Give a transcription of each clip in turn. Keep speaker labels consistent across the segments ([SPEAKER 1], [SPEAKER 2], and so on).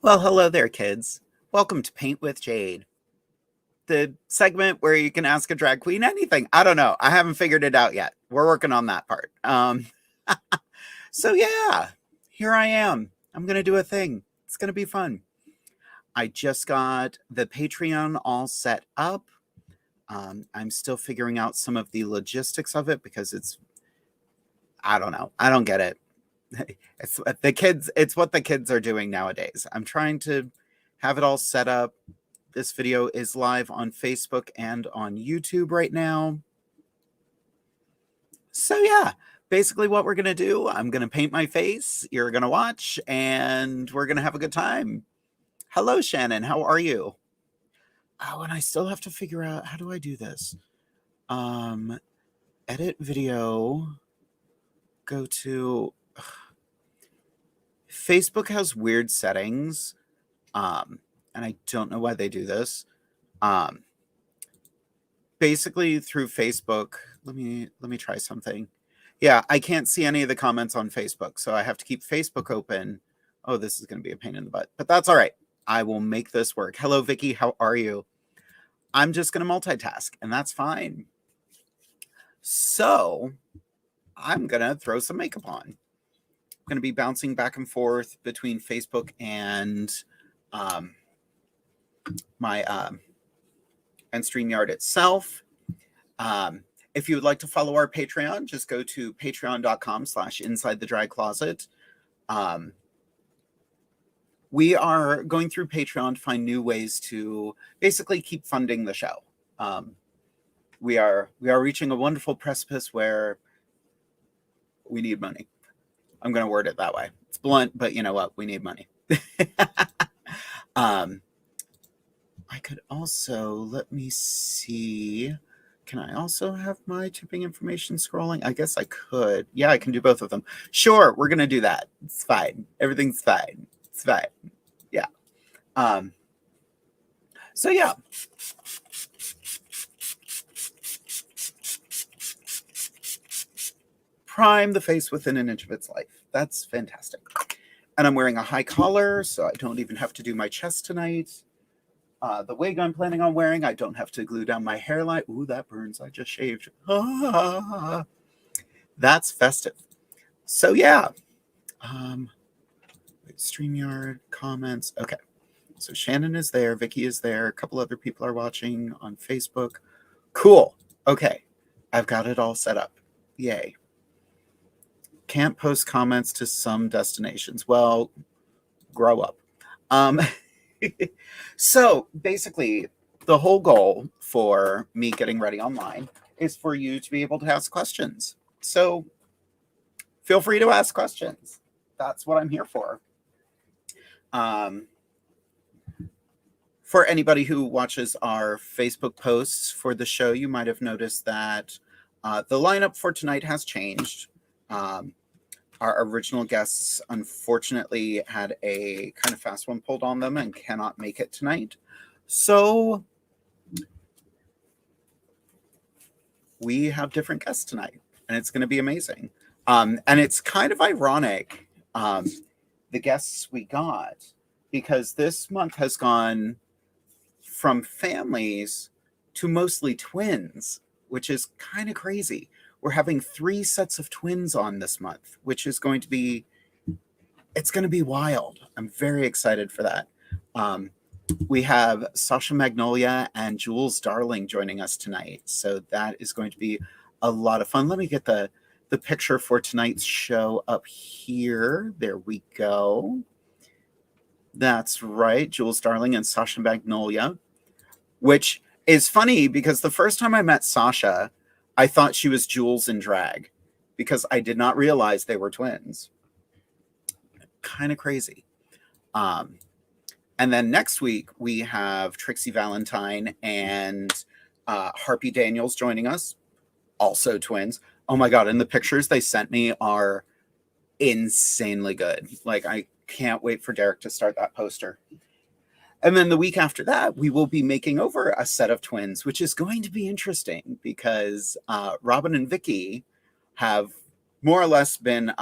[SPEAKER 1] Well, hello there, kids. Welcome to Paint with Jade, the segment where you can ask a drag queen anything. I don't know. I haven't figured it out yet. We're working on that part. So yeah, here I am. I'm gonna do a thing. It's gonna be fun. I just got the Patreon all set up. I'm still figuring out some of the logistics of it because I don't know. I don't get it. It's the kids. It's what the kids are doing nowadays. I'm trying to have it all set up. This video is live on Facebook and on YouTube right now. So yeah, basically what we're going to do, I'm going to paint my face, you're going to watch, and we're going to have a good time. Hello, Shannon. How are you? Oh, and I still have to figure out how do I do this? Um, Edit video, go to Facebook has weird settings. And I don't know why they do this. Um, Basically through Facebook, let me try something. Yeah, I can't see any of the comments on Facebook, so I have to keep Facebook open. Oh, this is going to be a pain in the butt, but that's all right. I will make this work. Hello, Vicky. How are you? I'm just going to multitask, and that's fine. So I'm going to throw some makeup on. I'm going to be bouncing back and forth between Facebook and my and StreamYard itself. If you would like to follow our Patreon, just go to patreon.com/inside the drag closet. We are going through Patreon to find new ways to basically keep funding the show. We are reaching a wonderful precipice where we need money. I'm going to word it that way. It's blunt, but you know what? We need money. I could also, let me see. Can I also have my tipping information scrolling? I guess I could. Yeah, I can do both of them. Sure, we're going to do that. It's fine. Everything's fine. It's fine. Yeah. So yeah. Prime the face within an inch of its life. That's fantastic. And I'm wearing a high collar, so I don't even have to do my chest tonight. The wig I'm planning on wearing, I don't have to glue down my hairline. Ooh, that burns. I just shaved. Ah, that's festive. So yeah. StreamYard comments. Okay. So Shannon is there. Vicky is there. A couple other people are watching on Facebook. Cool. Okay. I've got it all set up. Yay. Can't post comments to some destinations. Well, grow up. So basically, the whole goal for me getting ready online is for you to be able to ask questions. So feel free to ask questions. That's what I'm here for. For anybody who watches our Facebook posts for the show, you might have noticed that the lineup for tonight has changed. Our original guests, unfortunately, had a kind of fast one pulled on them and cannot make it tonight. So we have different guests tonight, and it's going to be amazing. And it's kind of ironic, the guests we got, because this month has gone from families to mostly twins, which is kind of crazy. We're having 3 sets of twins on this month, which is going to be, it's going to be wild. I'm very excited for that. We have Sasha Magnolia and Jules Darling joining us tonight. So that is going to be a lot of fun. Let me get the picture for tonight's show up here. There we go. That's right. Jules Darling and Sasha Magnolia, which is funny because the first time I met Sasha, I thought she was Jules in drag because I did not realize they were twins. Kind of crazy. And then next week, we have Trixie Valentine and Harpy Daniels joining us, also twins. Oh my God, and the pictures they sent me are insanely good. Like, I can't wait for Derek to start that poster. And then the week after that, we will be making over a set of twins, which is going to be interesting because Robin and Vicky have more or less been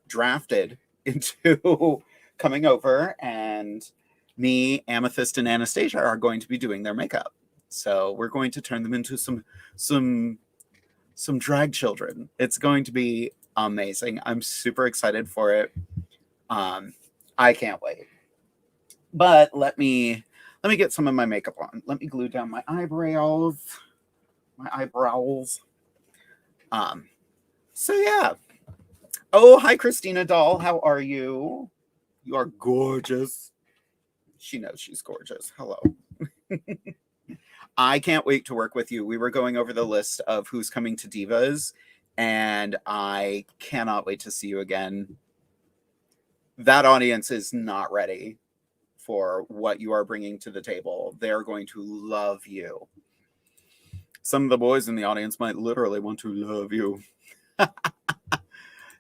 [SPEAKER 1] drafted into coming over, and me, Amethyst, and Anastasia are going to be doing their makeup. So we're going to turn them into some drag children. It's going to be amazing. I'm super excited for it. I can't wait. But let me get some of my makeup on. Let me glue down my eyebrows. So yeah. Oh, hi, Christina Doll. How are you? You are gorgeous. She knows she's gorgeous. Hello. I can't wait to work with you. We were going over the list of who's coming to Divas, and I cannot wait to see you again. That audience is not ready for what you are bringing to the table. They're going to love you. Some of the boys in the audience might literally want to love you.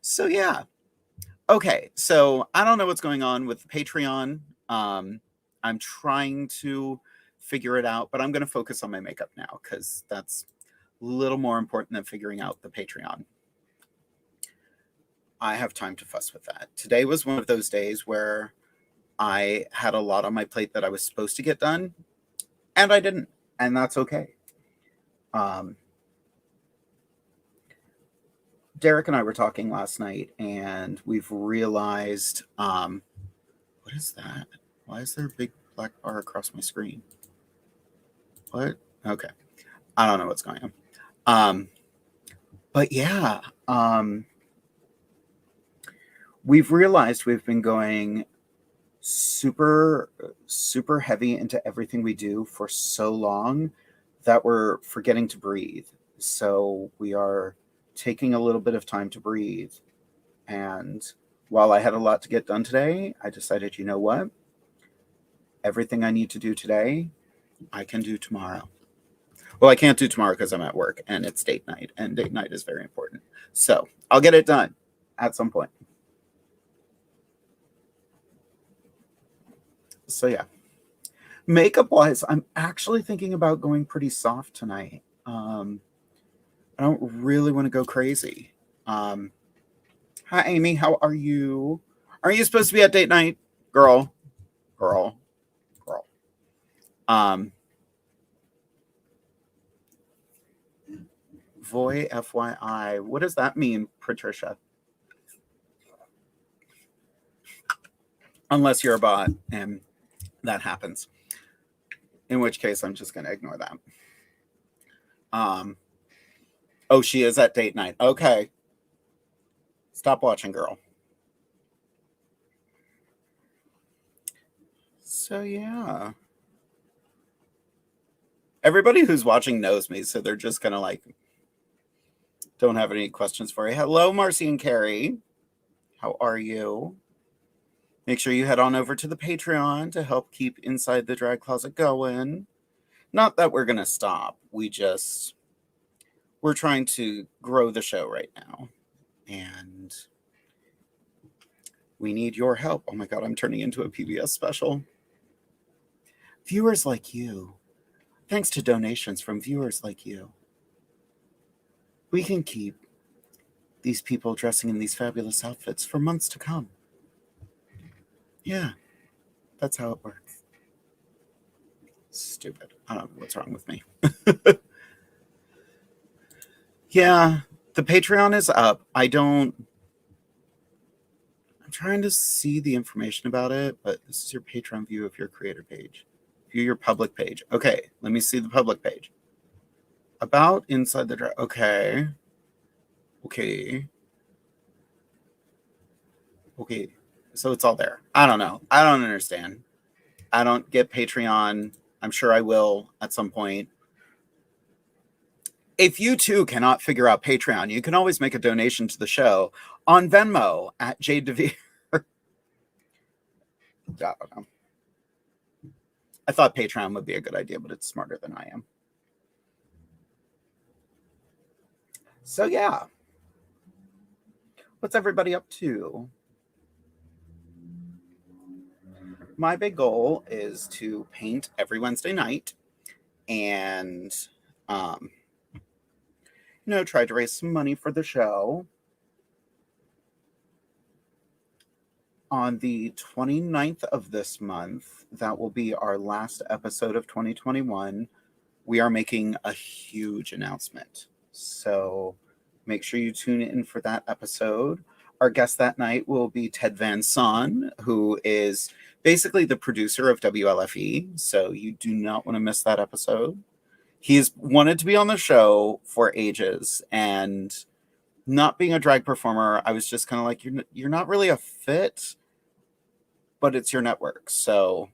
[SPEAKER 1] So yeah. Okay, so I don't know what's going on with Patreon. I'm trying to figure it out, but I'm going to focus on my makeup now because that's a little more important than figuring out the Patreon. I have time to fuss with that. Today was one of those days where I had a lot on my plate that I was supposed to get done, and I didn't, and that's okay. Derek and I were talking last night, and we've realized, what is that? Why is there a big black bar across my screen? What? Okay. I don't know what's going on. But yeah, we've realized we've been going super heavy into everything we do for so long that we're forgetting to breathe. So we are taking a little bit of time to breathe. And while I had a lot to get done today, I decided, you know what? Everything I need to do today, I can do tomorrow. Well, I can't do tomorrow because I'm at work and it's date night, and date night is very important. So I'll get it done at some point. So yeah. Makeup wise, I'm actually thinking about going pretty soft tonight. I don't really want to go crazy. Hi, Amy. How are you? Are you supposed to be at date night? Girl. Voy FYI. What does that mean, Patricia? Unless you're a bot and that happens. In which case, I'm just going to ignore that. Oh, she is at date night. Okay. Stop watching, girl. So, yeah. Everybody who's watching knows me, so they're just going to like, don't have any questions for you. Hello, Marcy and Carrie. How are you? Make sure you head on over to the Patreon to help keep Inside the Drag Closet going. Not that we're going to stop. We're trying to grow the show right now. And we need your help. Oh my God, I'm turning into a PBS special. Viewers like you, thanks to donations from viewers like you, we can keep these people dressing in these fabulous outfits for months to come. Yeah, that's how it works. Stupid. I don't know what's wrong with me. Yeah, the Patreon is up. I'm trying to see the information about it, but this is your Patreon view of your creator page. View your public page. Okay, let me see the public page. About Inside the Drag. Okay. So it's all there. I don't know. I don't understand. I don't get Patreon. I'm sure I will at some point. If you too cannot figure out Patreon, you can always make a donation to the show on Venmo at Jade DeVere. I don't know. I thought Patreon would be a good idea, but it's smarter than I am. So yeah. What's everybody up to? My big goal is to paint every Wednesday night and try to raise some money for the show. on the 29th of this month, that will be our last episode of 2021. We are making a huge announcement. So make sure you tune in for that episode. Our guest that night will be Ted Van Son, who is basically the producer of WLFE. So you do not want to miss that episode. He's wanted to be on the show for ages, and not being a drag performer, I was just kind of like, you're not really a fit, but it's your network. So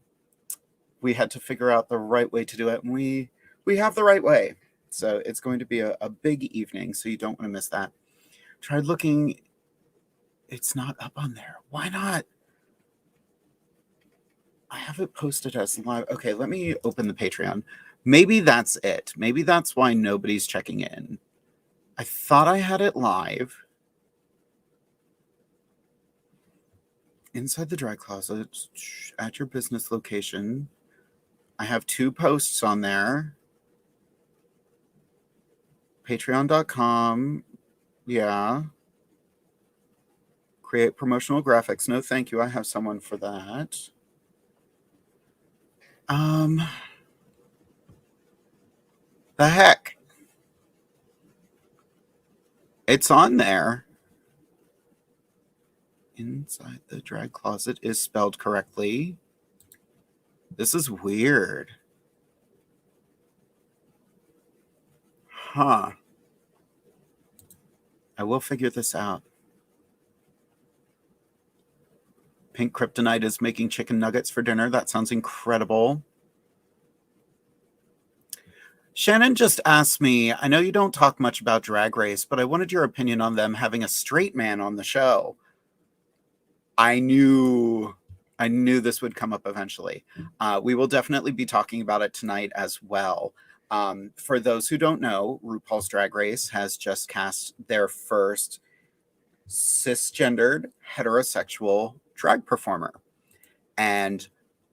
[SPEAKER 1] we had to figure out the right way to do it, and we have the right way. So it's going to be a big evening, so you don't want to miss that. Tried looking. It's not up on there. Why not? I have it posted as live. Okay, let me open the Patreon. Maybe that's it. Maybe that's why nobody's checking in. I thought I had it live. Inside the dry closet, at your business location. I have 2 posts on there. Patreon.com. Yeah. Create promotional graphics. No, thank you. I have someone for that. The heck? It's on there. Inside the drag closet is spelled correctly. This is weird. Huh. I will figure this out. Pink Kryptonite is making chicken nuggets for dinner. That sounds incredible. Shannon just asked me, I know you don't talk much about Drag Race, but I wanted your opinion on them having a straight man on the show. I knew this would come up eventually. We will definitely be talking about it tonight as well. For those who don't know, RuPaul's Drag Race has just cast their first cisgendered heterosexual drag performer. And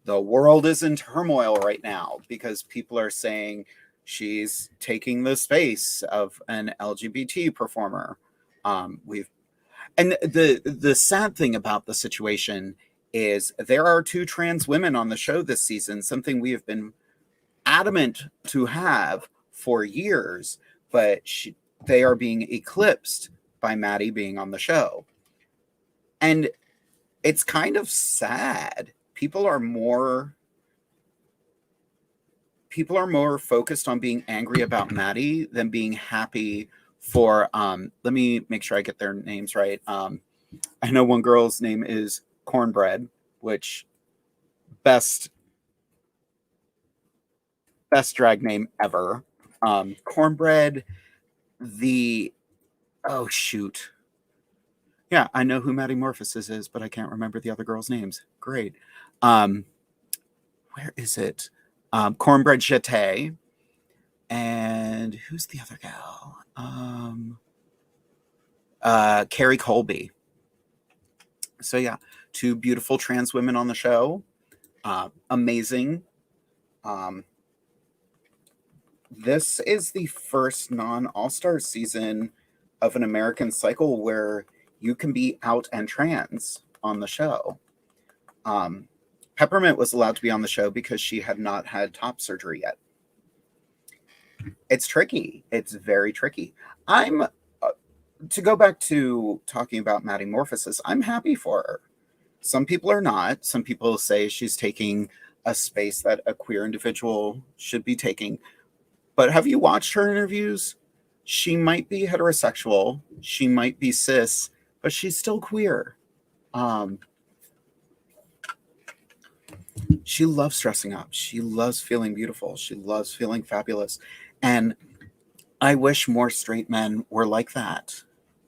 [SPEAKER 1] the world is in turmoil right now because people are saying she's taking the space of an LGBT performer. And the sad thing about the situation is there are 2 trans women on the show this season, something we have been adamant to have for years, but they are being eclipsed by Maddie being on the show. And it's kind of sad. People are more focused on being angry about Maddie than being happy for let me make sure I get their names right. I know one girl's name is Cornbread, which best drag name ever. Cornbread, oh shoot. Yeah, I know who Maddie Morphosis is, but I can't remember the other girls' names. Great. Where is it? Cornbread Jade. And who's the other gal? Carrie Colby. So yeah, 2 beautiful trans women on the show. Amazing. This is the first non-All-Star season of an American Cycle where you can be out and trans on the show. Peppermint was allowed to be on the show because she had not had top surgery yet. It's tricky. It's very tricky. To go back to talking about Maddie Morphosis, I'm happy for her. Some people are not. Some people say she's taking a space that a queer individual should be taking. But have you watched her interviews? She might be heterosexual. She might be cis, but she's still queer. She loves dressing up. She loves feeling beautiful. She loves feeling fabulous. And I wish more straight men were like that.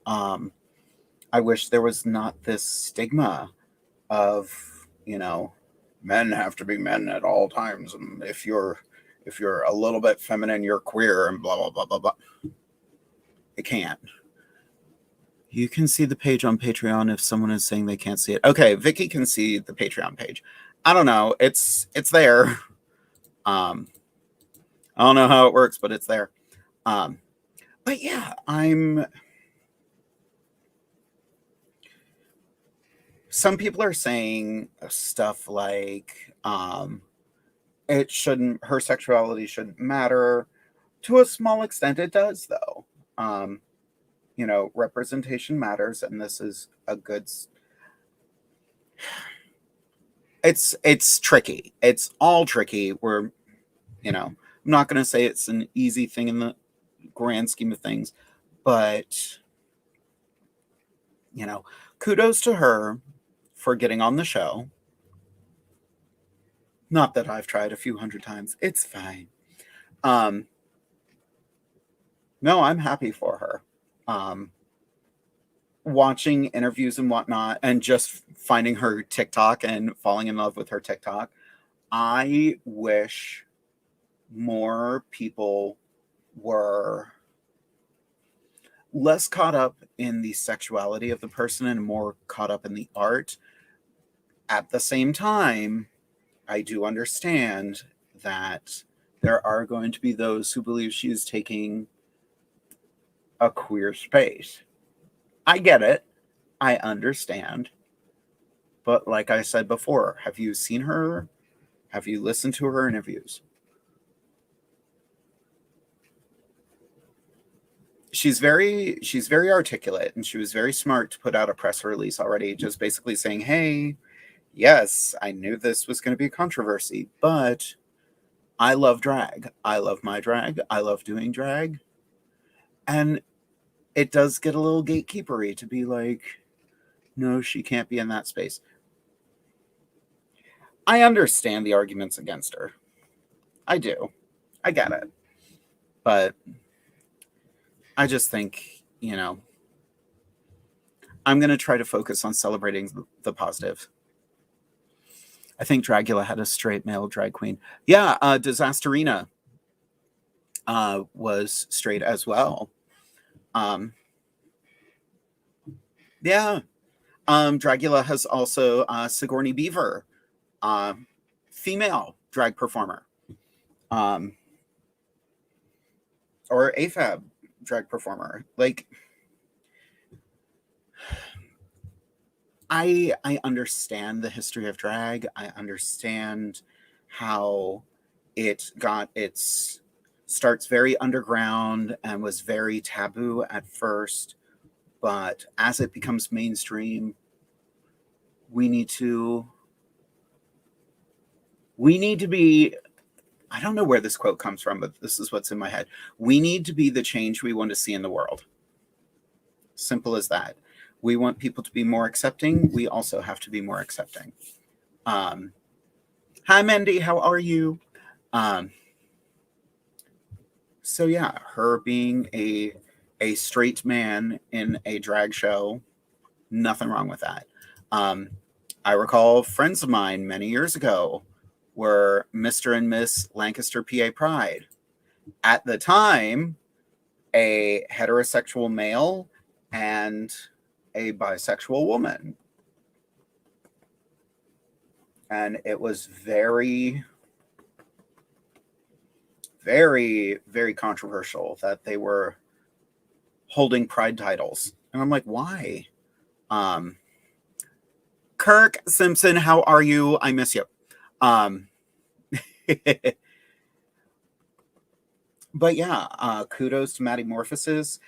[SPEAKER 1] I wish there was not this stigma of, men have to be men at all times. And if you're a little bit feminine, you're queer and blah, blah, blah, blah, blah. It can't. You can see the page on Patreon if someone is saying they can't see it. Okay, Vicky can see the Patreon page. I don't know. It's there. I don't know how it works, but it's there. But yeah, I'm some people are saying stuff like her sexuality shouldn't matter. To a small extent it does, though. Representation matters, and this is a good. It's tricky. It's all tricky. I'm not going to say it's an easy thing in the grand scheme of things, but kudos to her for getting on the show. Not that I've tried a few hundred times. It's fine. No, I'm happy for her. Watching interviews and whatnot, and just finding her TikTok and falling in love with her TikTok. I wish more people were less caught up in the sexuality of the person and more caught up in the art. At the same time, I do understand that there are going to be those who believe she is taking a queer space. I get it. I understand. But like I said before, have you seen her? Have you listened to her interviews? She's very articulate, and she was very smart to put out a press release already, just basically saying, hey, yes, I knew this was going to be a controversy, but I love drag. I love my drag. I love doing drag. And it does get a little gatekeepery to be like, no, she can't be in that space. I understand the arguments against her. I do. I get it. But I just think, I'm going to try to focus on celebrating the positive. I think Dragula had a straight male drag queen. Yeah, Disasterina was straight as well. Yeah. Dragula has also Sigourney Beaver, female drag performer. Or AFAB drag performer. Like, I understand the history of drag. I understand how it got its starts very underground and was very taboo at first, but as it becomes mainstream, we need to be, I don't know where this quote comes from, but this is what's in my head. We need to be the change we want to see in the world. Simple as that. We want people to be more accepting. We also have to be more accepting. Hi, Mandy. How are you? So yeah, her being a straight man in a drag show, nothing wrong with that. I recall friends of mine many years ago were Mr. and Miss Lancaster, PA Pride. At the time, a heterosexual male and a bisexual woman. And it was very, very, very controversial that they were holding pride titles. And I'm like, why? Kirk Simpson, how are you? I miss you. But yeah, kudos to Maddie Morphosis.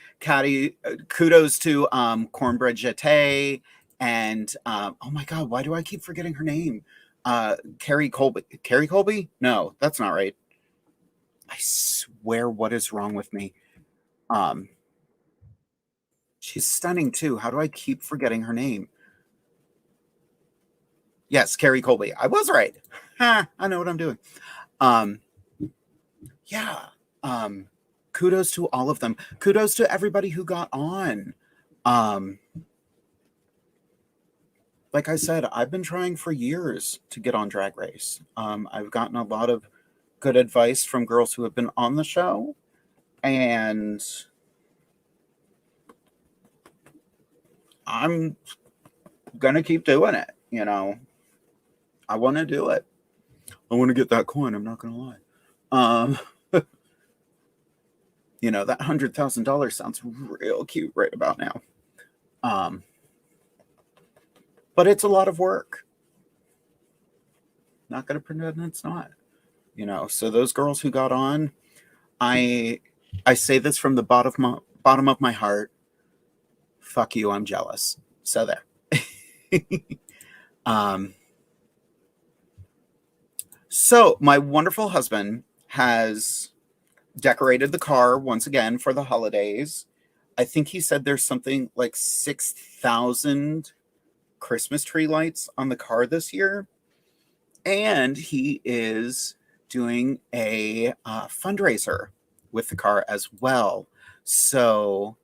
[SPEAKER 1] Kudos to Cornbread Jeté. And oh my God, why do I keep forgetting her name? Carrie Colby. Carrie Colby? No, that's not right. I swear, what is wrong with me? She's stunning too. How do I keep forgetting her name? Yes, Carrie Colby. I was right. I know what I'm doing. Yeah. Kudos to all of them. Kudos to everybody who got on. Like I said, I've been trying for years to get on Drag Race. I've gotten a lot of good advice from girls who have been on the show, and I'm gonna keep doing it. I want to do it. I want to get that coin. I'm not gonna lie. That $100,000 sounds real cute right about now. but it's a lot of work. Not going to pretend it's not, So those girls who got on, I say this from the bottom of my heart. Fuck you, I'm jealous. So there. So my wonderful husband has decorated the car once again for the holidays. I think he said there's something like 6,000 Christmas tree lights on the car this year. And he is doing a fundraiser with the car as well. So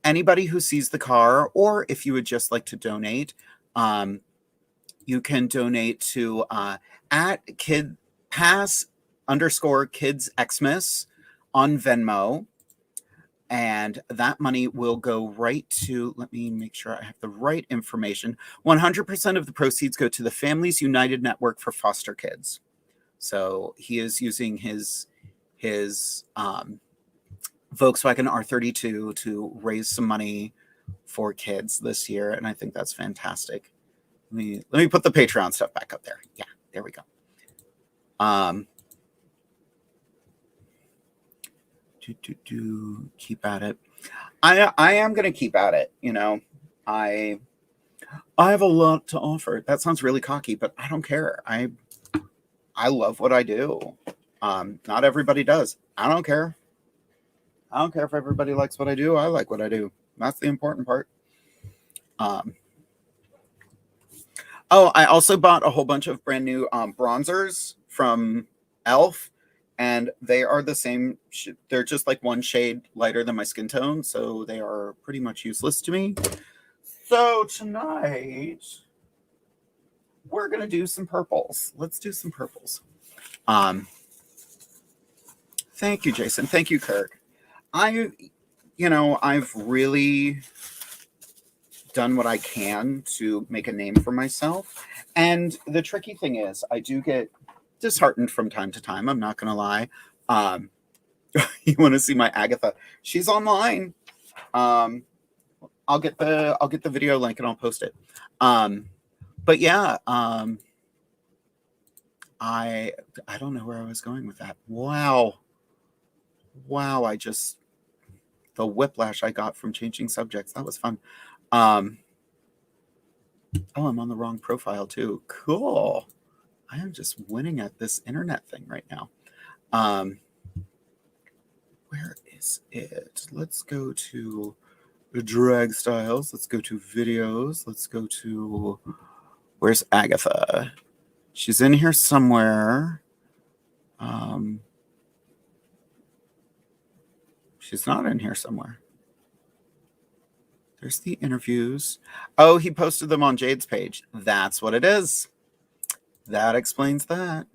[SPEAKER 1] anybody who sees the car, or if you would just like to donate, you can donate to at pass_kids Xmas on Venmo. And that money will go right to, let me make sure I have the right information. 100% of the proceeds go to the Families United Network for Foster Kids. So he is using his Volkswagen R32 to raise some money for kids this year. And I think that's fantastic. Let me put the Patreon stuff back up there. Yeah, there we go. Keep at it. I am going to keep at it. I have a lot to offer. That sounds really cocky, but I don't care. I love what I do. Not everybody does. I don't care. I don't care if everybody likes what I do. I like what I do. That's the important part. Oh, I also bought a whole bunch of brand new bronzers from e.l.f. And they are the same. They're just like one shade lighter than my skin tone. So they are pretty much useless to me. So tonight, we're going to do some purples. Let's do some purples. Thank you, Jason. Thank you, Kirk. I've really done what I can to make a name for myself. And the tricky thing is I do get disheartened from time to time. I'm not going to lie. You want to see my Agatha? She's online. I'll get the video link and I'll post it. But yeah, I don't know where I was going with that. Wow. The whiplash I got from changing subjects. That was fun. I'm on the wrong profile too. Cool. I am just winning at this internet thing right now. Where is it? Let's go to drag styles. Let's go to videos. Let's go to, where's Agatha? She's in here somewhere. She's not in here somewhere. There's the interviews. Oh, he posted them on Jade's page. That's what it is. That explains that.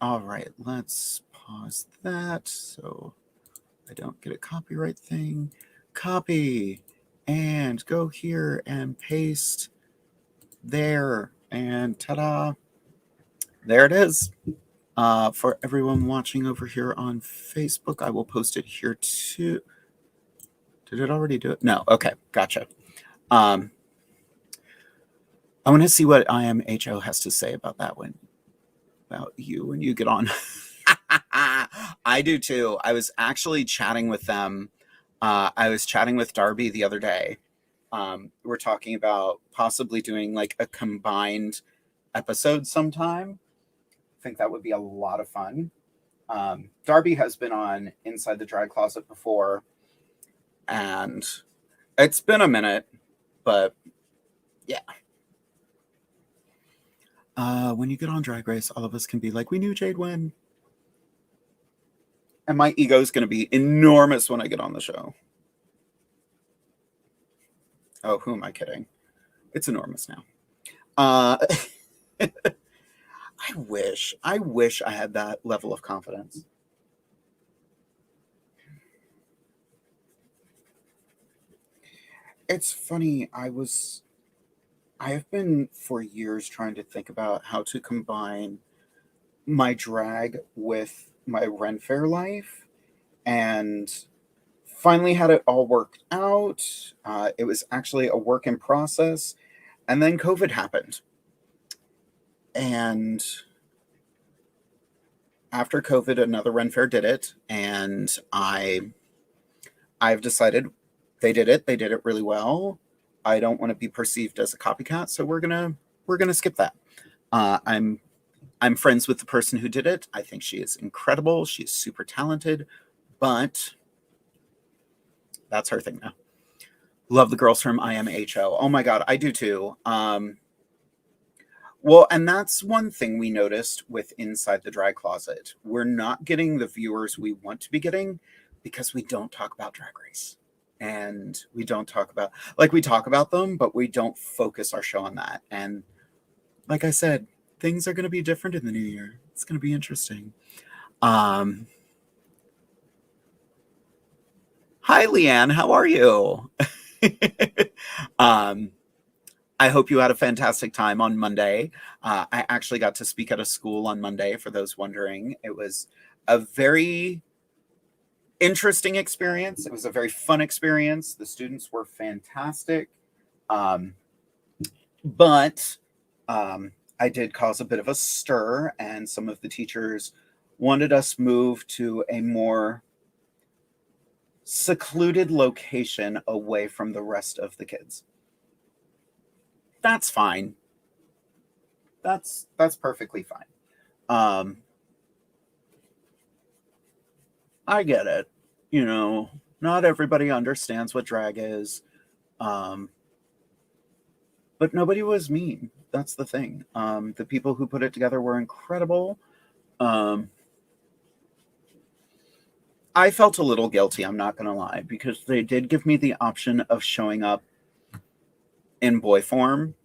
[SPEAKER 1] All right, let's pause that so I don't get a copyright thing. Copy and go here and paste there, and ta-da. There it is. For everyone watching over here on Facebook, I will post it here too. Did it already do it? No. Okay, gotcha. I want to see what IMHO has to say about that one. About you when you get on. I do too. I was actually chatting with them. I was chatting with Darby the other day. We're talking about possibly doing like a combined episode sometime. I think that would be a lot of fun. Darby has been on Inside the Drag Closet before, and it's been a minute, but yeah. When you get on Drag Race, all of us can be like, we knew Jade win. And my ego is going to be enormous when I get on the show. Oh, who am I kidding? It's enormous now. I wish I had that level of confidence. It's funny. I have been for years trying to think about how to combine my drag with my Ren Fair life. And Finally had it all worked out. It was actually a work in process. And then COVID happened. And after COVID, another Ren Fair did it. And I've decided they did it. They did it really well. I don't want to be perceived as a copycat, so we're gonna skip that. I'm friends with the person who did it. I think she is incredible. She's super talented, but that's her thing now. Love the girls from IMHO. Oh my god, I do too. Well, and that's one thing we noticed with Inside the Drag Closet. We're not getting the viewers we want to be getting because we don't talk about Drag Race. And we don't talk about, like, we talk about them, but we don't focus our show on that. And like I said, things are going to be different in the new year. It's going to be interesting. Hi, Leanne. How are you? I hope you had a fantastic time on Monday. I actually got to speak at a school on Monday, for those wondering. It was a very interesting experience. It was a very fun experience. The students were fantastic. But I did cause a bit of a stir, and some of the teachers wanted us moved to a more secluded location away from the rest of the kids. That's fine. That's perfectly fine. I get it. You know, not everybody understands what drag is. But nobody was mean. That's the thing. The people who put it together were incredible. I felt a little guilty, I'm not going to lie, because they did give me the option of showing up in boy form.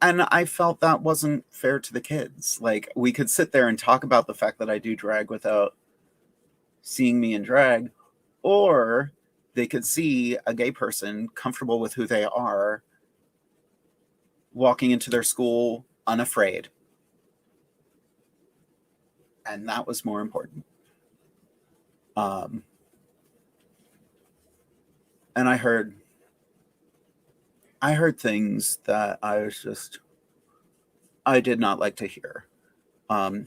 [SPEAKER 1] And I felt that wasn't fair to the kids. Like, we could sit there and talk about the fact that I do drag without seeing me in drag, or they could see a gay person comfortable with who they are walking into their school unafraid. And that was more important. And I heard things that I did not like to hear. A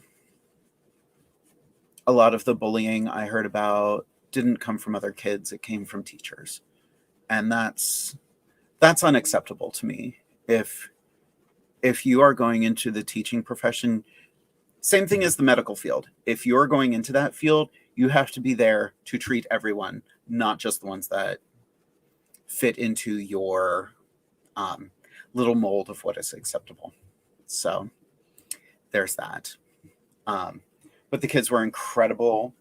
[SPEAKER 1] lot of the bullying I heard about didn't come from other kids, it came from teachers. And that's unacceptable to me. If you are going into the teaching profession, same thing as the medical field. If you're going into that field, you have to be there to treat everyone, not just the ones that fit into your little mold of what is acceptable. So there's that. But the kids were incredible.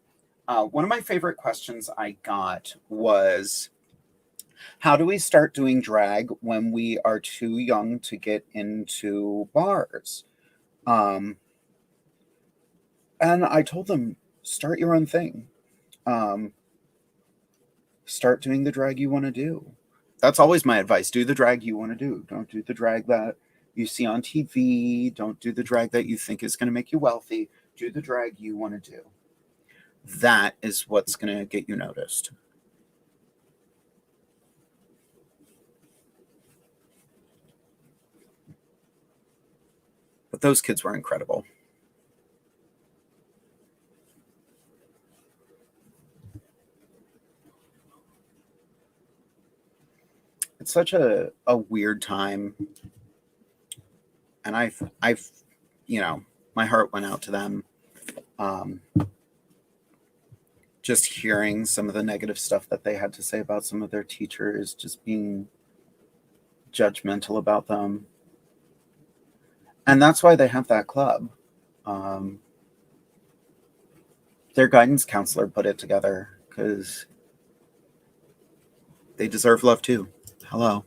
[SPEAKER 1] One of my favorite questions I got was, how do we start doing drag when we are too young to get into bars? And I told them, start your own thing. Start doing the drag you want to do. That's always my advice. Do the drag you want to do. Don't do the drag that you see on TV. Don't do the drag that you think is going to make you wealthy. Do the drag you want to do. That is what's going to get you noticed. But those kids were incredible. It's such a weird time. And I've, you know, my heart went out to them. Just hearing some of the negative stuff that they had to say about some of their teachers, just being judgmental about them. And that's why they have that club. Their guidance counselor put it together because they deserve love too. Hello.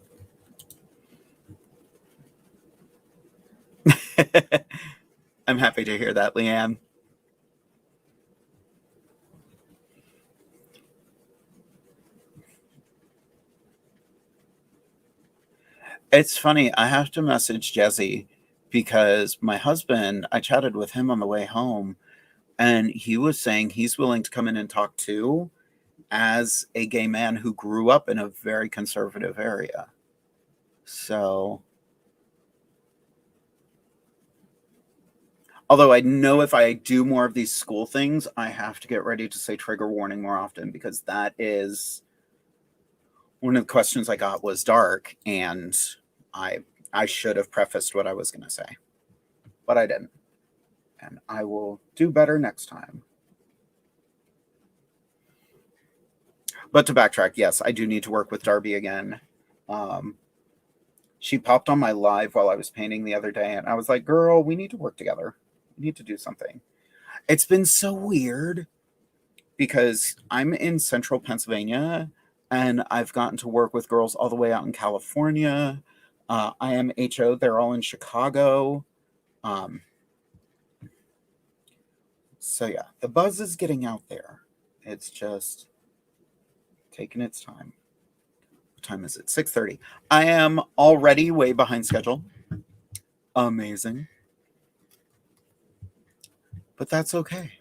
[SPEAKER 1] I'm happy to hear that, Leanne. It's funny. I have to message Jesse because my husband, I chatted with him on the way home, and he was saying he's willing to come in and talk too. as a gay man who grew up in a very conservative area. So, although I know if I do more of these school things, I have to get ready to say trigger warning more often, because that is one of the questions I got was dark, and I should have prefaced what I was going to say, but I didn't. And I will do better next time. But to backtrack, yes, I do need to work with Darby again. She popped on my live while I was painting the other day, and I was like, girl, we need to work together. We need to do something. It's been so weird because I'm in central Pennsylvania, and I've gotten to work with girls all the way out in California. I am HO. They're all in Chicago. So yeah, the buzz is getting out there. It's just taking its time. What time is it? 6:30. I am already way behind schedule. Amazing. But that's okay.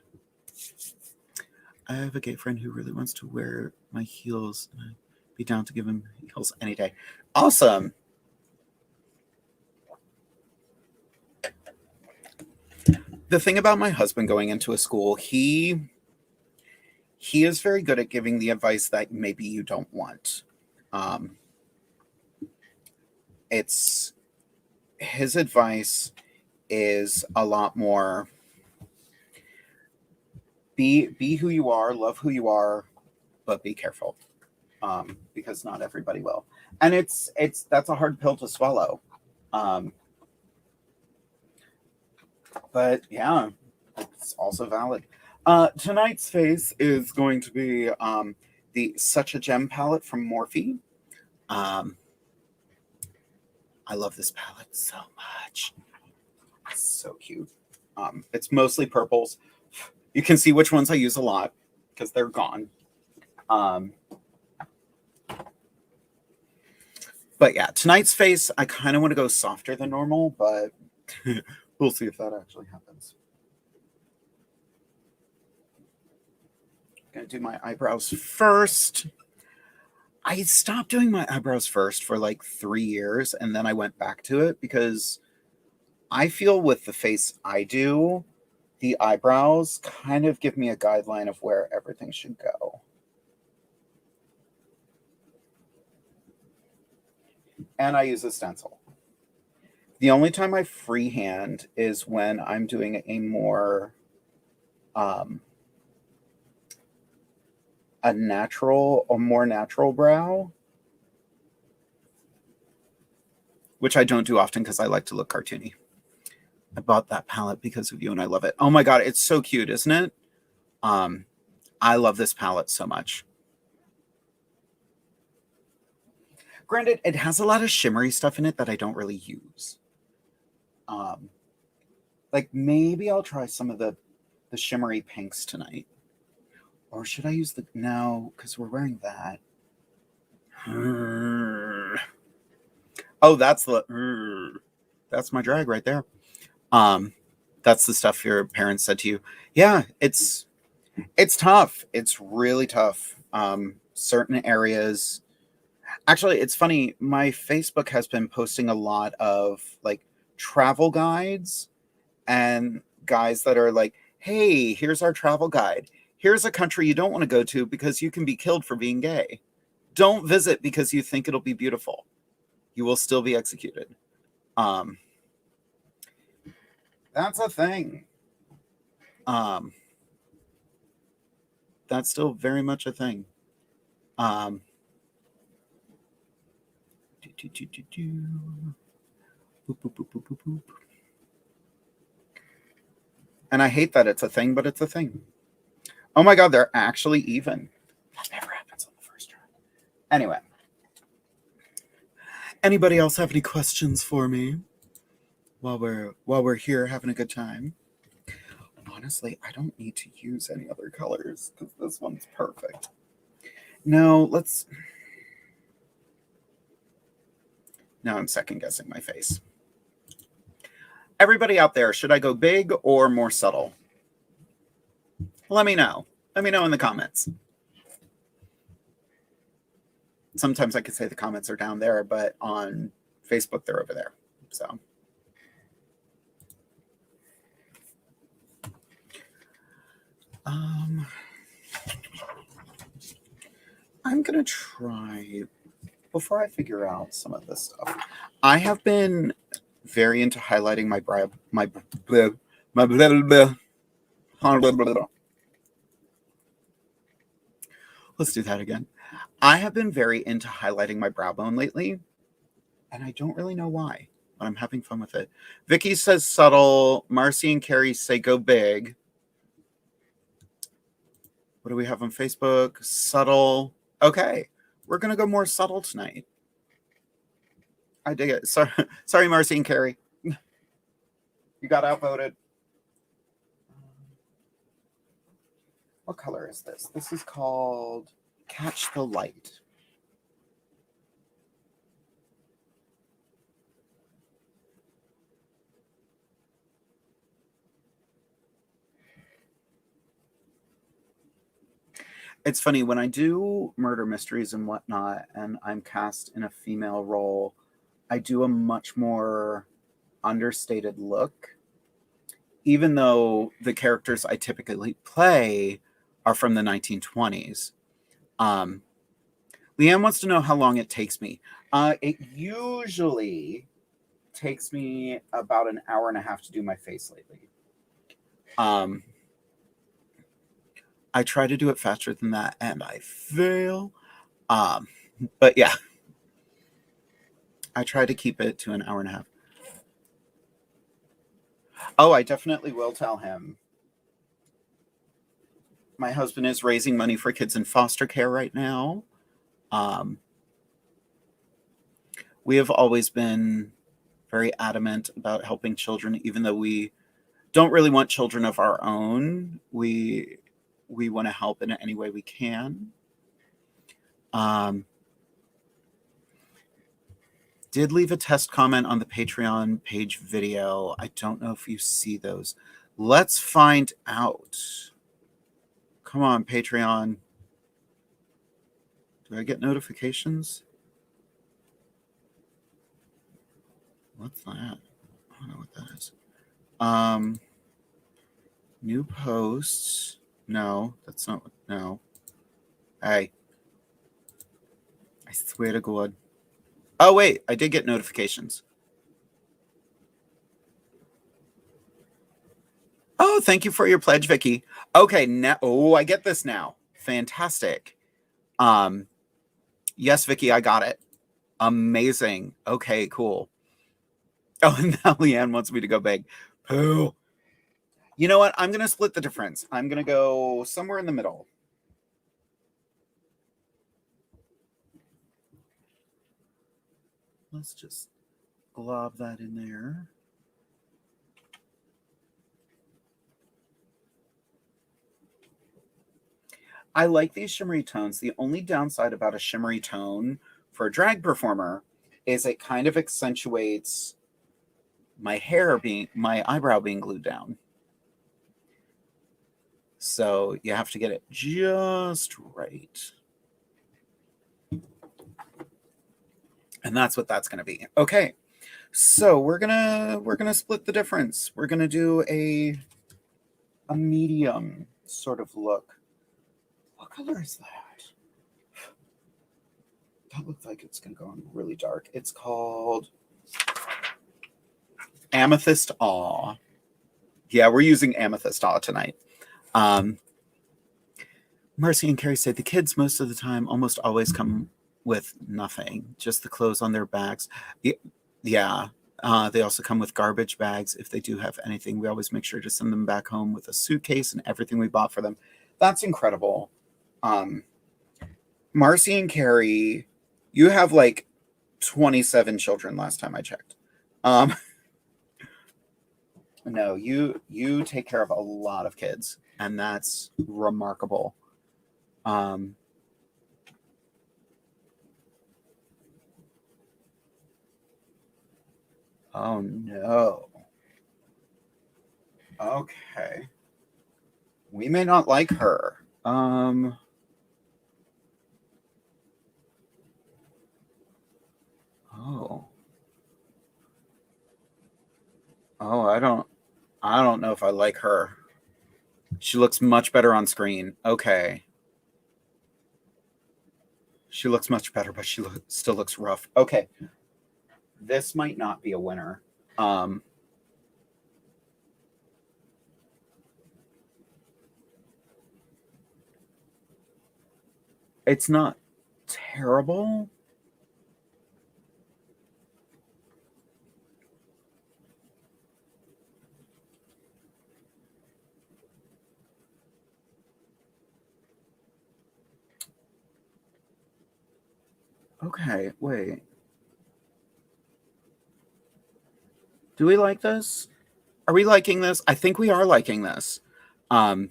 [SPEAKER 1] I have a gay friend who really wants to wear my heels, and I'd be down to give him heels any day. Awesome. The thing about my husband going into a school, he is very good at giving the advice that maybe you don't want. It's his advice is a lot more be who you are, love who you are, but be careful, because not everybody will. And that's a hard pill to swallow. But yeah, it's also valid. Tonight's face is going to be the Such a Gem palette from Morphe. I love this palette so much. It's so cute. It's mostly purples. You can see which ones I use a lot because they're gone. But yeah, tonight's face, I kind of want to go softer than normal, but we'll see if that actually happens. I'm going to do my eyebrows first. I stopped doing my eyebrows first for like 3 years, and then I went back to it because I feel with the face I do, the eyebrows kind of give me a guideline of where everything should go. And I use a stencil. The only time I freehand is when I'm doing a more more natural brow, which I don't do often because I like to look cartoony. I bought that palette because of you, and I love it. Oh my god, it's so cute, isn't it? I love this palette so much. Granted, it has a lot of shimmery stuff in it that I don't really use. Like maybe I'll try some of the shimmery pinks tonight. Or should I use no, because we're wearing that. Oh, that's my drag right there. That's the stuff your parents said to you. Yeah, it's tough. It's really tough. Certain areas. Actually, it's funny. My Facebook has been posting a lot of like travel guides and guys that are like, hey, here's our travel guide. Here's a country you don't want to go to because you can be killed for being gay. Don't visit because you think it'll be beautiful. You will still be executed. That's a thing. That's still very much a thing. And I hate that it's a thing, but it's a thing. Oh my god, they're actually even. That never happens on the first try. Anyway. Anybody else have any questions for me while we're here having a good time? Honestly, I don't need to use any other colors because this one's perfect. No, now I'm second guessing my face. Everybody out there, should I go big or more subtle? Let me know. Let me know in the comments. sometimes I could say the comments are down there, but on Facebook, they're over there. So. I'm going to try, before I figure out some of this stuff, I have been very into highlighting my let's do that again. I have been very into highlighting my brow bone lately, and I don't really know why, but I'm having fun with it. Vicky says subtle. Marcy and Carrie say go big. What do we have on Facebook? Subtle. Okay, we're going to go more subtle tonight. I dig it. Sorry, Marcy and Carrie. You got outvoted. What color is this? This is called Catch the Light. It's funny, when I do murder mysteries and whatnot, and I'm cast in a female role, I do a much more understated look, even though the characters I typically play are from the 1920s. Leanne wants to know how long it takes me. It usually takes me about an hour and a half to do my face lately. I try to do it faster than that, and I fail. But yeah, I try to keep it to an hour and a half. Oh, I definitely will tell him. My husband is raising money for kids in foster care right now. We have always been very adamant about helping children, even though we don't really want children of our own. We want to help in any way we can. Did leave a test comment on the Patreon page video. I don't know if you see those. Let's find out. Come on, Patreon. Do I get notifications? What's that? I don't know what that is. New posts. No, that's not. No. Hey. I swear to God. Oh, wait. I did get notifications. Oh, thank you for your pledge, Vicky. Okay, now. Oh, I get this now. Fantastic. Yes, Vicky, I got it. Amazing. Okay, cool. Oh, and now Leanne wants me to go big. Pooh. You know what? I'm going to split the difference. I'm going to go somewhere in the middle. Let's just glob that in there. I like these shimmery tones. The only downside about a shimmery tone for a drag performer is it kind of accentuates my eyebrow being glued down. So you have to get it just right. And that's what that's going to be. Okay. So we're going to split the difference. We're going to do a medium sort of look. What color is that? That looks like it's going to go on really dark. It's called Amethyst Awe. Yeah, we're using Amethyst Awe tonight. Marcy and Carrie say the kids most of the time almost always come with nothing, just the clothes on their backs. Yeah. They also come with garbage bags if they do have anything. We always make sure to send them back home with a suitcase and everything we bought for them. That's incredible. Marcy and Carrie, you have like 27 children last time I checked. No, you take care of a lot of kids, and that's remarkable. Oh no. Okay. We may not like her. Oh. Oh, I don't know if I like her. She looks much better on screen. Okay. She looks much better, but she still looks rough. Okay. This might not be a winner. Um, it's not terrible. Okay, wait. Do we like this? Are we liking this? I think we are liking this. Um,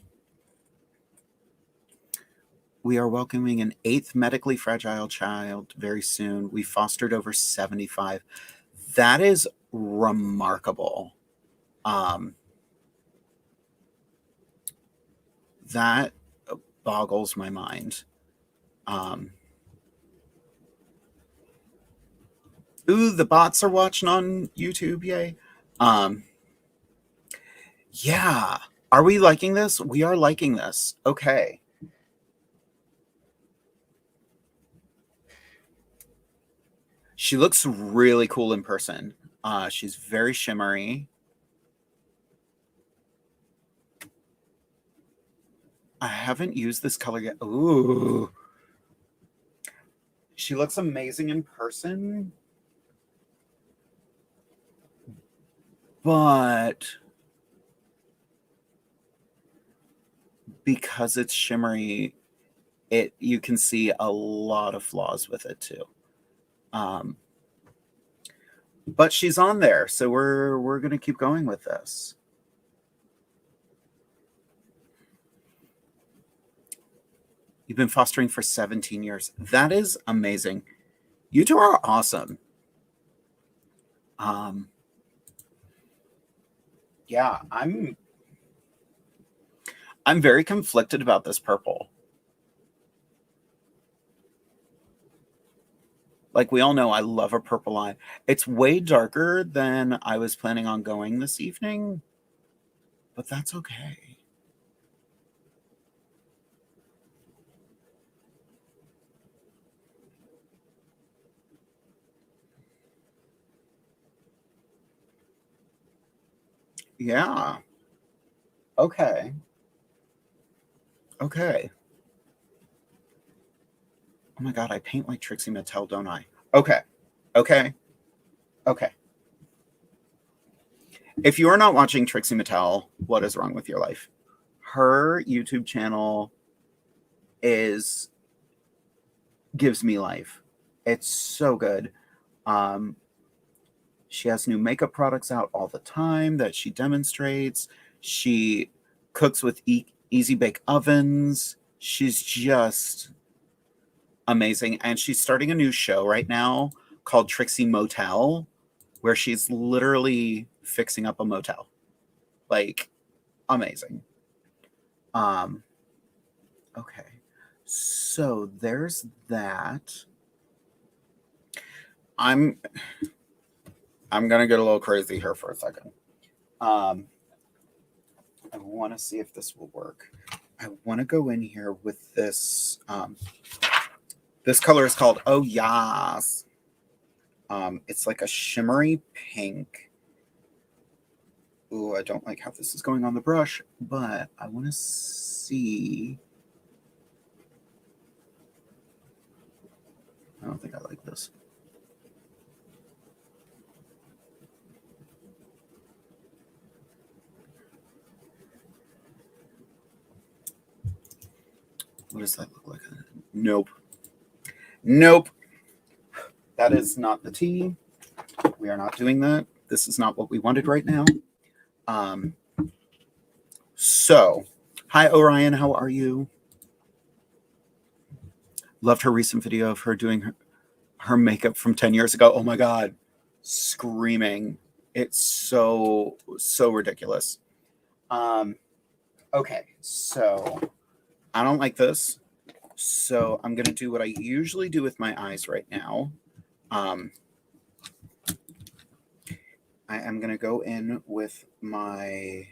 [SPEAKER 1] we are welcoming an eighth medically fragile child very soon. We fostered over 75. That is remarkable. Um, that boggles my mind. Um, ooh, the bots are watching on YouTube. Yay. Um, yeah. Are we liking this? We are liking this. Okay. She looks really cool in person. She's very shimmery. I haven't used this color yet. Ooh. She looks amazing in person. But because it's shimmery, you can see a lot of flaws with it too. But she's on there, so we're gonna keep going with this. You've been fostering for 17 years. That is amazing. You two are awesome. Yeah, I'm very conflicted about this purple. Like we all know, I love a purple eye. It's way darker than I was planning on going this evening, but that's okay. Yeah. Okay. Okay. Oh my God, I paint like Trixie Mattel, don't I? Okay. Okay. Okay. If you are not watching Trixie Mattel, what is wrong with your life? Her YouTube channel is gives me life. It's so good. Um, she has new makeup products out all the time that she demonstrates. She cooks with easy bake ovens. She's just amazing. And she's starting a new show right now called Trixie Motel, where she's literally fixing up a motel. Like, amazing. Um, okay. So there's that. I'm gonna get a little crazy here for a second. Um, I want to see if this will work. I want to go in here with this. This color is called Oh Yas. It's like a shimmery pink. Ooh, I don't like how this is going on the brush, but I want to see. I don't think I like this. What does that look like? Nope. Nope. That is not the tea. We are not doing that. This is not what we wanted right now. So, hi Orion, how are you? Loved her recent video of her doing her makeup from 10 years ago. Oh my God, screaming. It's so ridiculous. Okay, so I don't like this. So I'm going to do what I usually do with my eyes right now. I am going to go in with my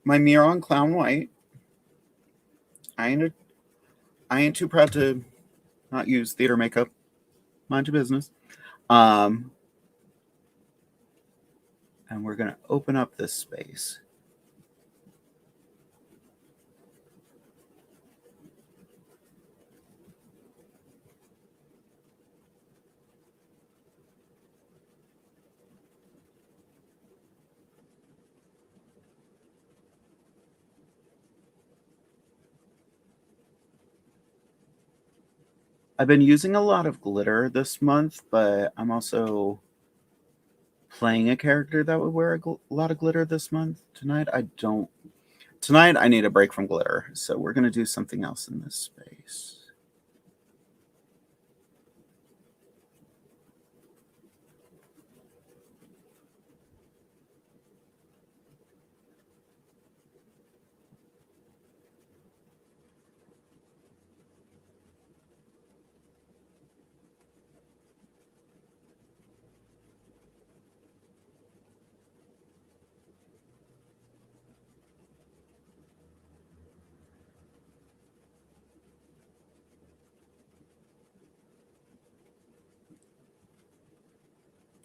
[SPEAKER 1] Miron Clown White. I ain't too proud to not use theater makeup. Mind your business. And we're going to open up this space. I've been using a lot of glitter this month, but I'm also playing a character that would wear a lot of glitter this month. Tonight, I need a break from glitter, so we're going to do something else in this space.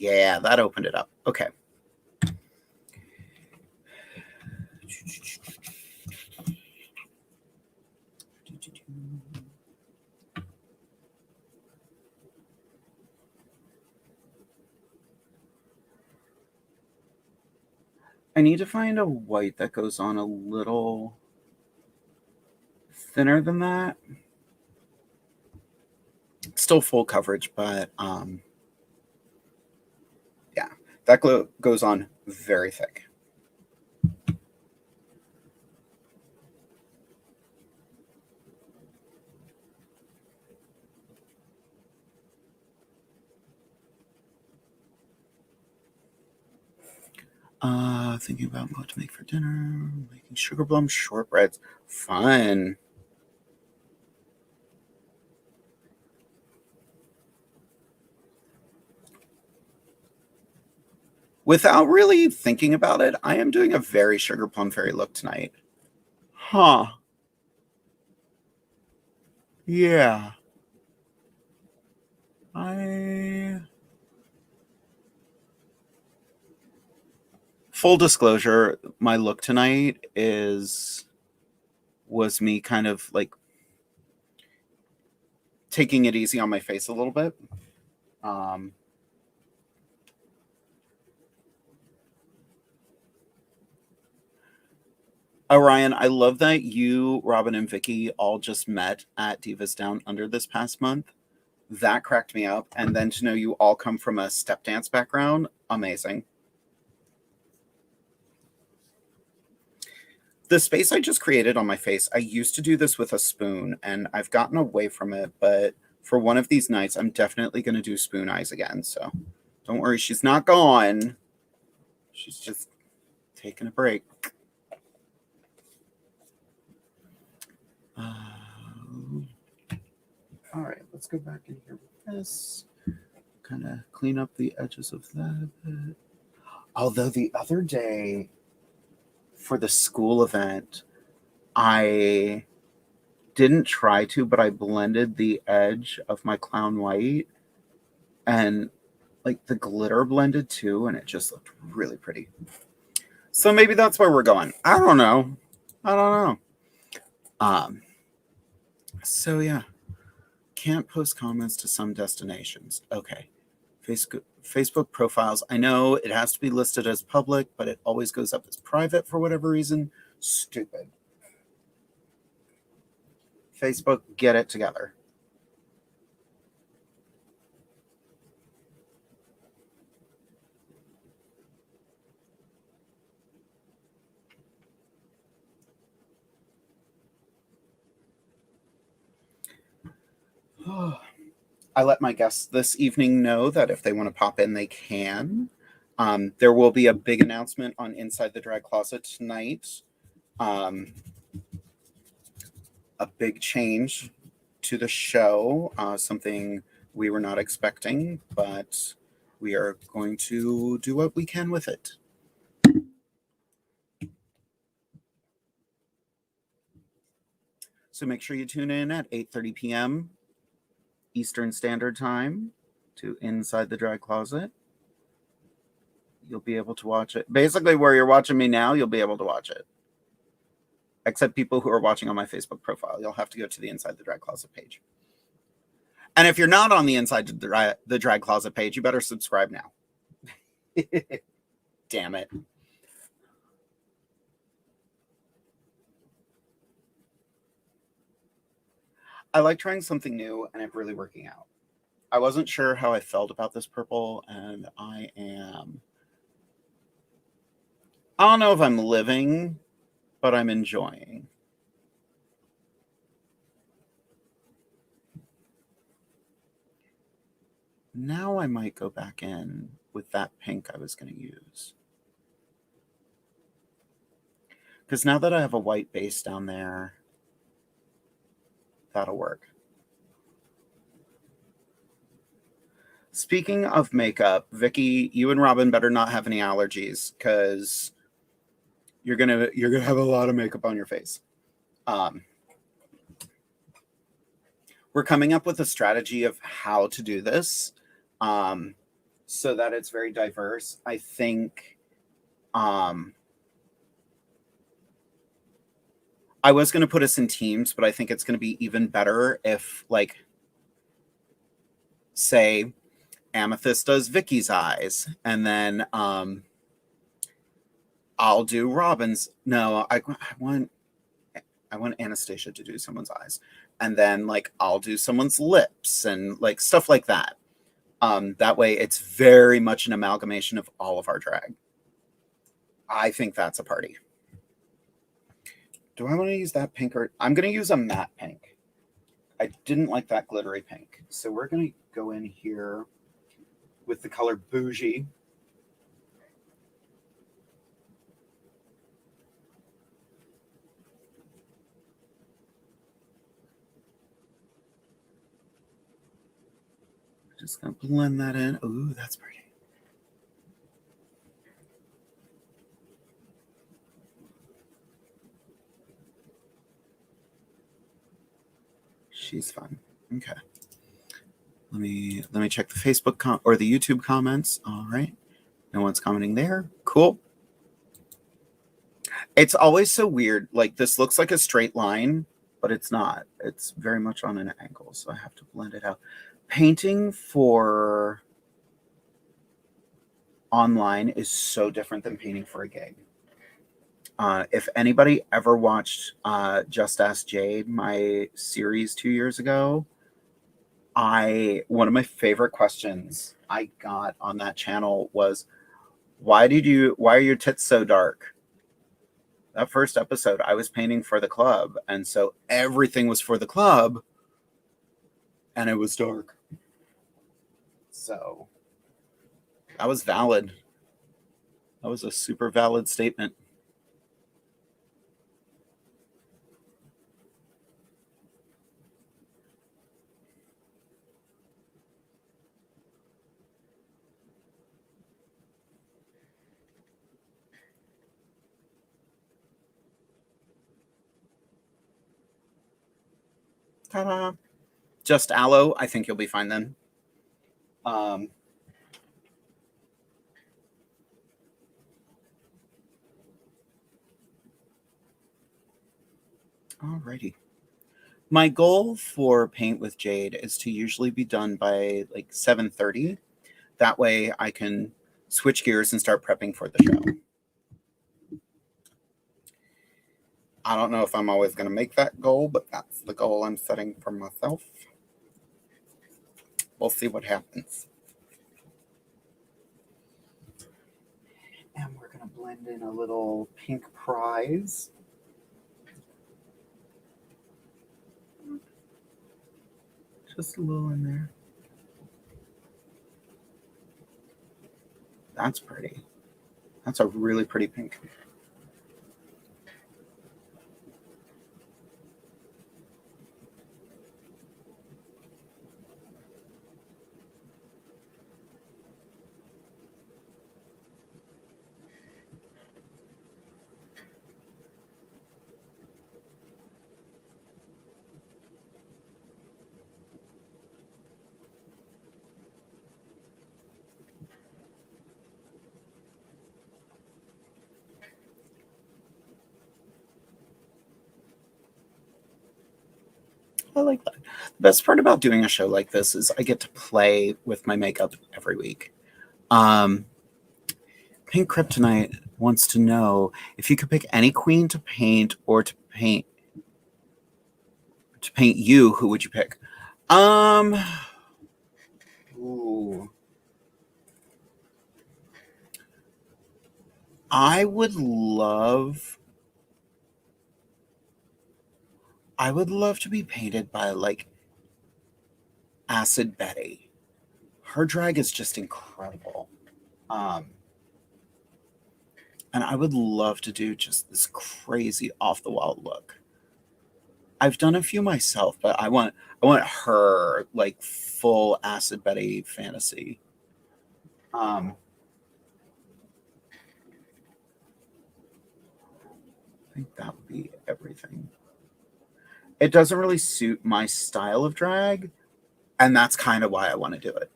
[SPEAKER 1] Yeah, that opened it up. Okay. I need to find a white that goes on a little thinner than that. Still full coverage, but yeah, that goes on very thick. Thinking about what to make for dinner, making sugar plum shortbreads. Fun. Without really thinking about it, I am doing a very sugar plum fairy look tonight. Huh. Yeah. I Full disclosure, my look tonight was me kind of like taking it easy on my face a little bit. Um, Orion, I love that you, Robin, and Vicky all just met at Divas Down Under this past month. That cracked me up. And then to know you all come from a step dance background, amazing. The space I just created on my face, I used to do this with a spoon and I've gotten away from it. But for one of these nights, I'm definitely going to do spoon eyes again. So don't worry, she's not gone. She's just taking a break. All right, let's go back in here with this. Kind of clean up the edges of that a bit. Although the other day for the school event, I didn't try to, but I blended the edge of my clown white and like the glitter blended too, and it just looked really pretty. So maybe that's where we're going. I don't know. Um, so yeah. Can't post comments to some destinations. Okay. Facebook profiles. I know it has to be listed as public, but it always goes up as private for whatever reason. Stupid. Facebook, get it together. I let my guests this evening know that if they want to pop in, they can. There will be a big announcement on Inside the Drag Closet tonight. A big change to the show, something we were not expecting, but we are going to do what we can with it. So make sure you tune in at 8:30 p.m. Eastern Standard Time to Inside the Drag Closet. You'll be able to watch it. Basically, where you're watching me now, you'll be able to watch it. Except people who are watching on my Facebook profile. You'll have to go to the Inside the Drag Closet page. And if you're not on the Inside the Drag Closet page, you better subscribe now. Damn it. I like trying something new and it really working out. I wasn't sure how I felt about this purple, and I don't know if I'm living, but I'm enjoying. Now I might go back in with that pink I was going to use. Because now that I have a white base down there, that'll work. Speaking of makeup, Vicky, you and Robin better not have any allergies, because you're gonna have a lot of makeup on your face. We're coming up with a strategy of how to do this, so that it's very diverse. I think I was going to put us in teams, but I think it's going to be even better if, like, say, Amethyst does Vicky's eyes, and then I'll do Robin's. No, I want Anastasia to do someone's eyes, and then, like, I'll do someone's lips and, like, stuff like that. That way it's very much an amalgamation of all of our drag. I think that's a party. Do I want to use that pink, or I'm going to use a matte pink? I didn't like that glittery pink. So we're going to go in here with the color Bougie. Just going to blend that in. Ooh, that's pretty. She's fun. Okay. Let me check the Facebook or the YouTube comments. All right. No one's commenting there. Cool. It's always so weird. Like, this looks like a straight line, but it's not. It's very much on an angle, so I have to blend it out. Painting for online is so different than painting for a gig. If anybody ever watched Just Ask Jade, my series 2 years ago, one of my favorite questions I got on that channel was, why are your tits so dark? That first episode, I was painting for the club, and so everything was for the club, and it was dark. So that was valid. That was a super valid statement. Ta-da. Just aloe. I think you'll be fine then. Alrighty. My goal for Paint with Jade is to usually be done by like 7:30. That way I can switch gears and start prepping for the show. I don't know if I'm always going to make that goal, but that's the goal I'm setting for myself. We'll see what happens. And we're going to blend in a little pink prize. Just a little in there. That's pretty. That's a really pretty pink. like that. The best part about doing a show like this is I get to play with my makeup every week. Pink Kryptonite wants to know if you could pick any queen to paint or to paint you, who would you pick? Ooh. I would love to be painted by like Acid Betty. Her drag is just incredible. And I would love to do just this crazy off the wall look. I've done a few myself, but I want her like full Acid Betty fantasy. I think that would be everything. It doesn't really suit my style of drag, and that's kind of why I want to do it.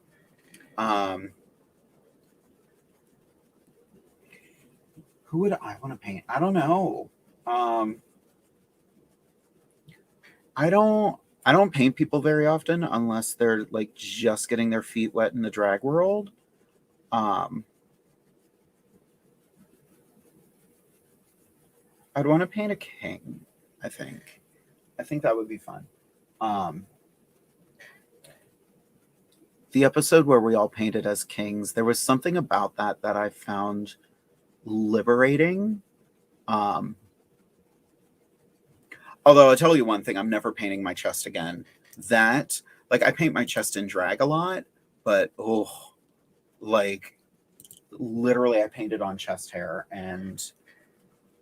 [SPEAKER 1] Who would I want to paint? I don't know. I don't paint people very often unless they're like just getting their feet wet in the drag world. I'd want to paint a king, I think. I think that would be fun. The episode where we all painted as kings, there was something about that I found liberating. Although I'll tell you one thing, I'm never painting my chest again. That, like, I paint my chest in drag a lot, but like literally I painted on chest hair and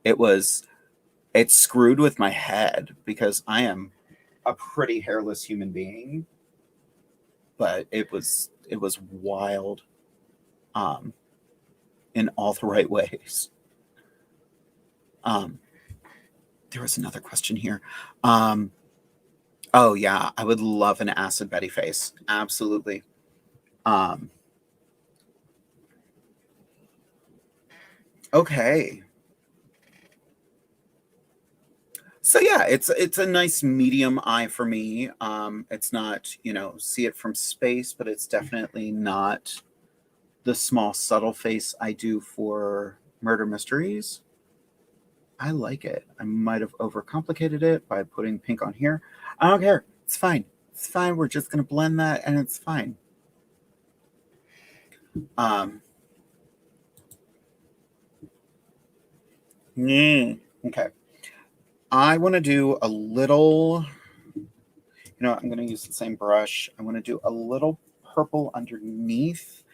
[SPEAKER 1] it screwed with my head because I am a pretty hairless human being. But it was wild in all the right ways. There was another question here. Oh yeah, I would love an Acid Betty face. Absolutely. Okay. So yeah, it's a nice medium eye for me. It's not, see it from space, but it's definitely not the small subtle face I do for murder mysteries. I like it. I might have overcomplicated it by putting pink on here. I don't care. It's fine. It's fine. We're just going to blend that and it's fine. Okay. I want to do a little, I'm going to use the same brush. I want to do a little purple underneath.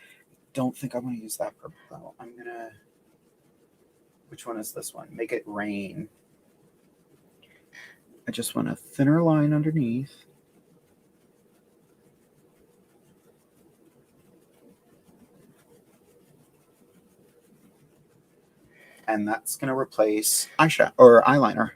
[SPEAKER 1] Don't think I want to use that purple though. I'm going to, which one is this one? Make it rain. I just want a thinner line underneath. And that's going to replace eyeshadow or eyeliner.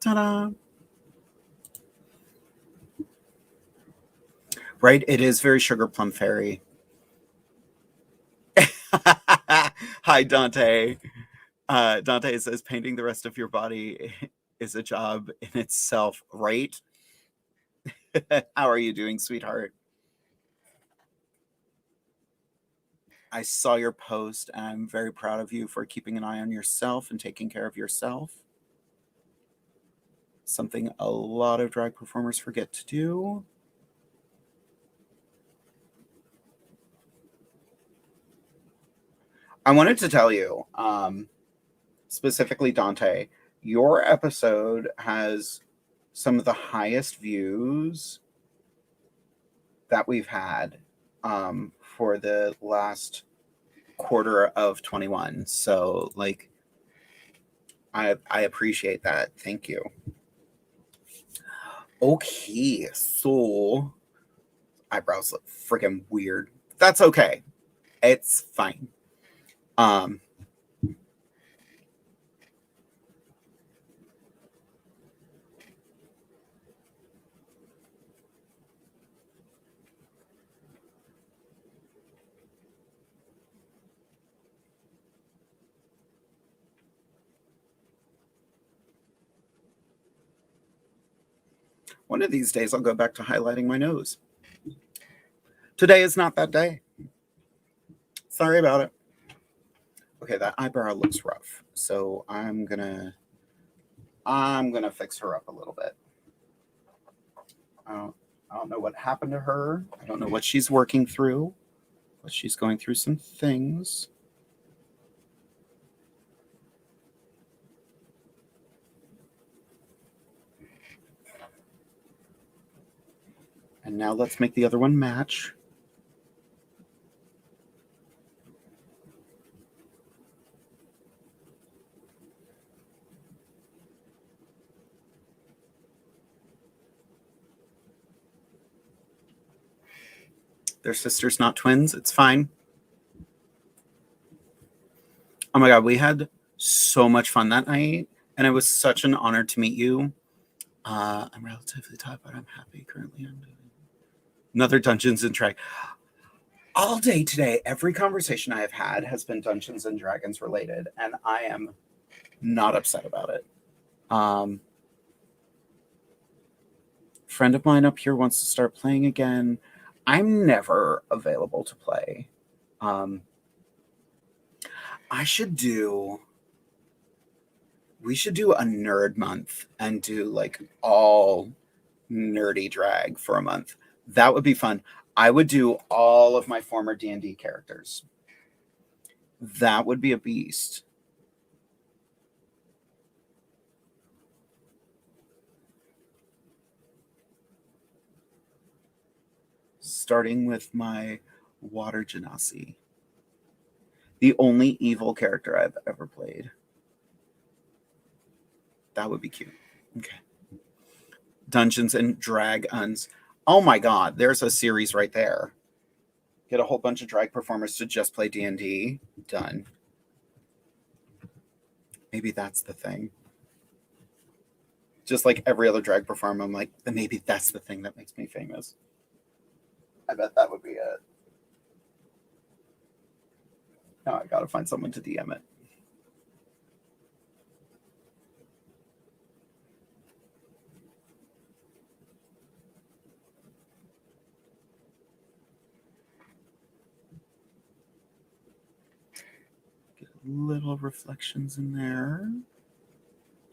[SPEAKER 1] Ta-da! Right? It is very Sugar Plum Fairy. Hi, Dante. Dante says painting the rest of your body is a job in itself, right? How are you doing, sweetheart? I saw your post and I'm very proud of you for keeping an eye on yourself and taking care of yourself. Something a lot of drag performers forget to do. I wanted to tell you, specifically Dante, your episode has some of the highest views that we've had for the last quarter of 21. So like I appreciate that. Thank you. Okay, so eyebrows look freaking weird. That's okay. It's fine. Um, one of these days I'll go back to highlighting my nose. Today is not that day. Sorry about it. Okay, that eyebrow looks rough. So I'm gonna fix her up a little bit. I don't know what happened to her. I don't know what she's working through, but she's going through some things. And now let's make the other one match. They're sisters, not twins. It's fine. Oh my God, we had so much fun that night, and it was such an honor to meet you. I'm relatively tired, but I'm happy. Currently, I'm doing another Dungeons and Dragons. All day today, every conversation I have had has been Dungeons and Dragons related, and I am not upset about it. Friend of mine up here wants to start playing again. I'm never available to play. Um, I should do. We should do a nerd month and do like all nerdy drag for a month. That would be fun. I would do all of my former D&D characters. That would be a beast. Starting with my water genasi. The only evil character I've ever played. That would be cute. Okay. Dungeons and Dragons. Oh my God, there's a series right there. Get a whole bunch of drag performers to just play D&D. Done. Maybe that's the thing. Just like every other drag performer, I'm like, maybe that's the thing that makes me famous. I bet that would be it. Now I gotta find someone to DM it. Get little reflections in there.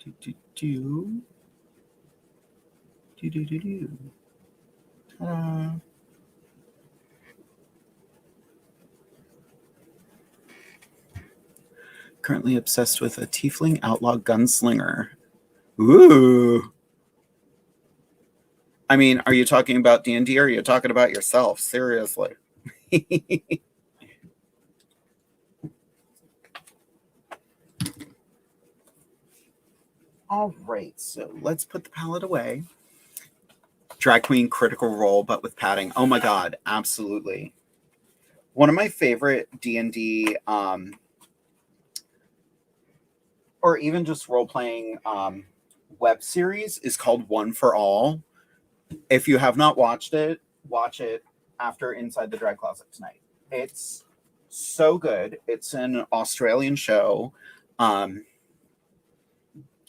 [SPEAKER 1] Do do do. Do do do do. Ta-da. Currently obsessed with a tiefling outlaw gunslinger. Ooh. I mean, are you talking about D&D or are you talking about yourself? Seriously. All right, so let's put the palette away. Drag queen critical role, but with padding. Oh my God, absolutely. One of my favorite D&D, or even just role-playing web series is called One for All. If you have not watched it, watch it after Inside the Drag Closet tonight. It's so good. It's an Australian show.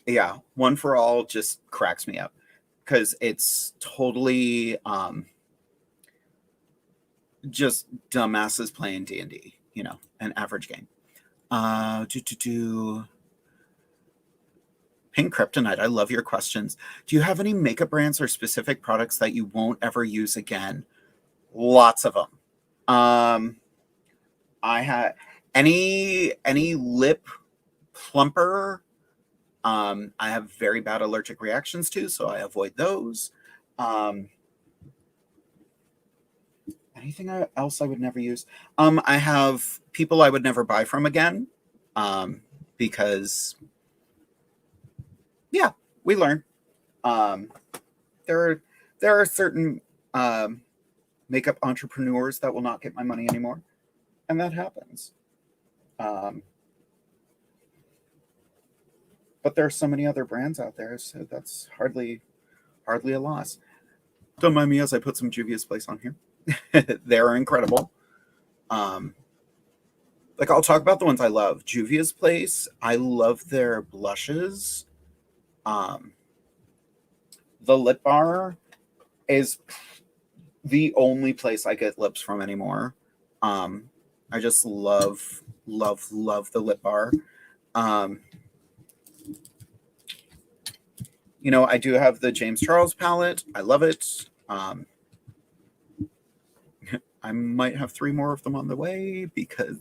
[SPEAKER 1] Yeah, One for All just cracks me up because it's totally just dumbasses playing D&D, an average game. Pink Kryptonite, I love your questions. Do you have any makeup brands or specific products that you won't ever use again? Lots of them. I had any lip plumper. I have very bad allergic reactions to, so I avoid those. Anything else I would never use? I have people I would never buy from again, because yeah, we learn. there are certain makeup entrepreneurs that will not get my money anymore, and that happens. But there are so many other brands out there, so that's hardly a loss. Don't mind me as I put some Juvia's Place on here. They're incredible. Like, I'll talk about the ones I love. Juvia's Place, I love their blushes. The lip bar is the only place I get lips from anymore. I just love the lip bar. You know, I do have the James Charles palette. I love it. I might have 3 more of them on the way because,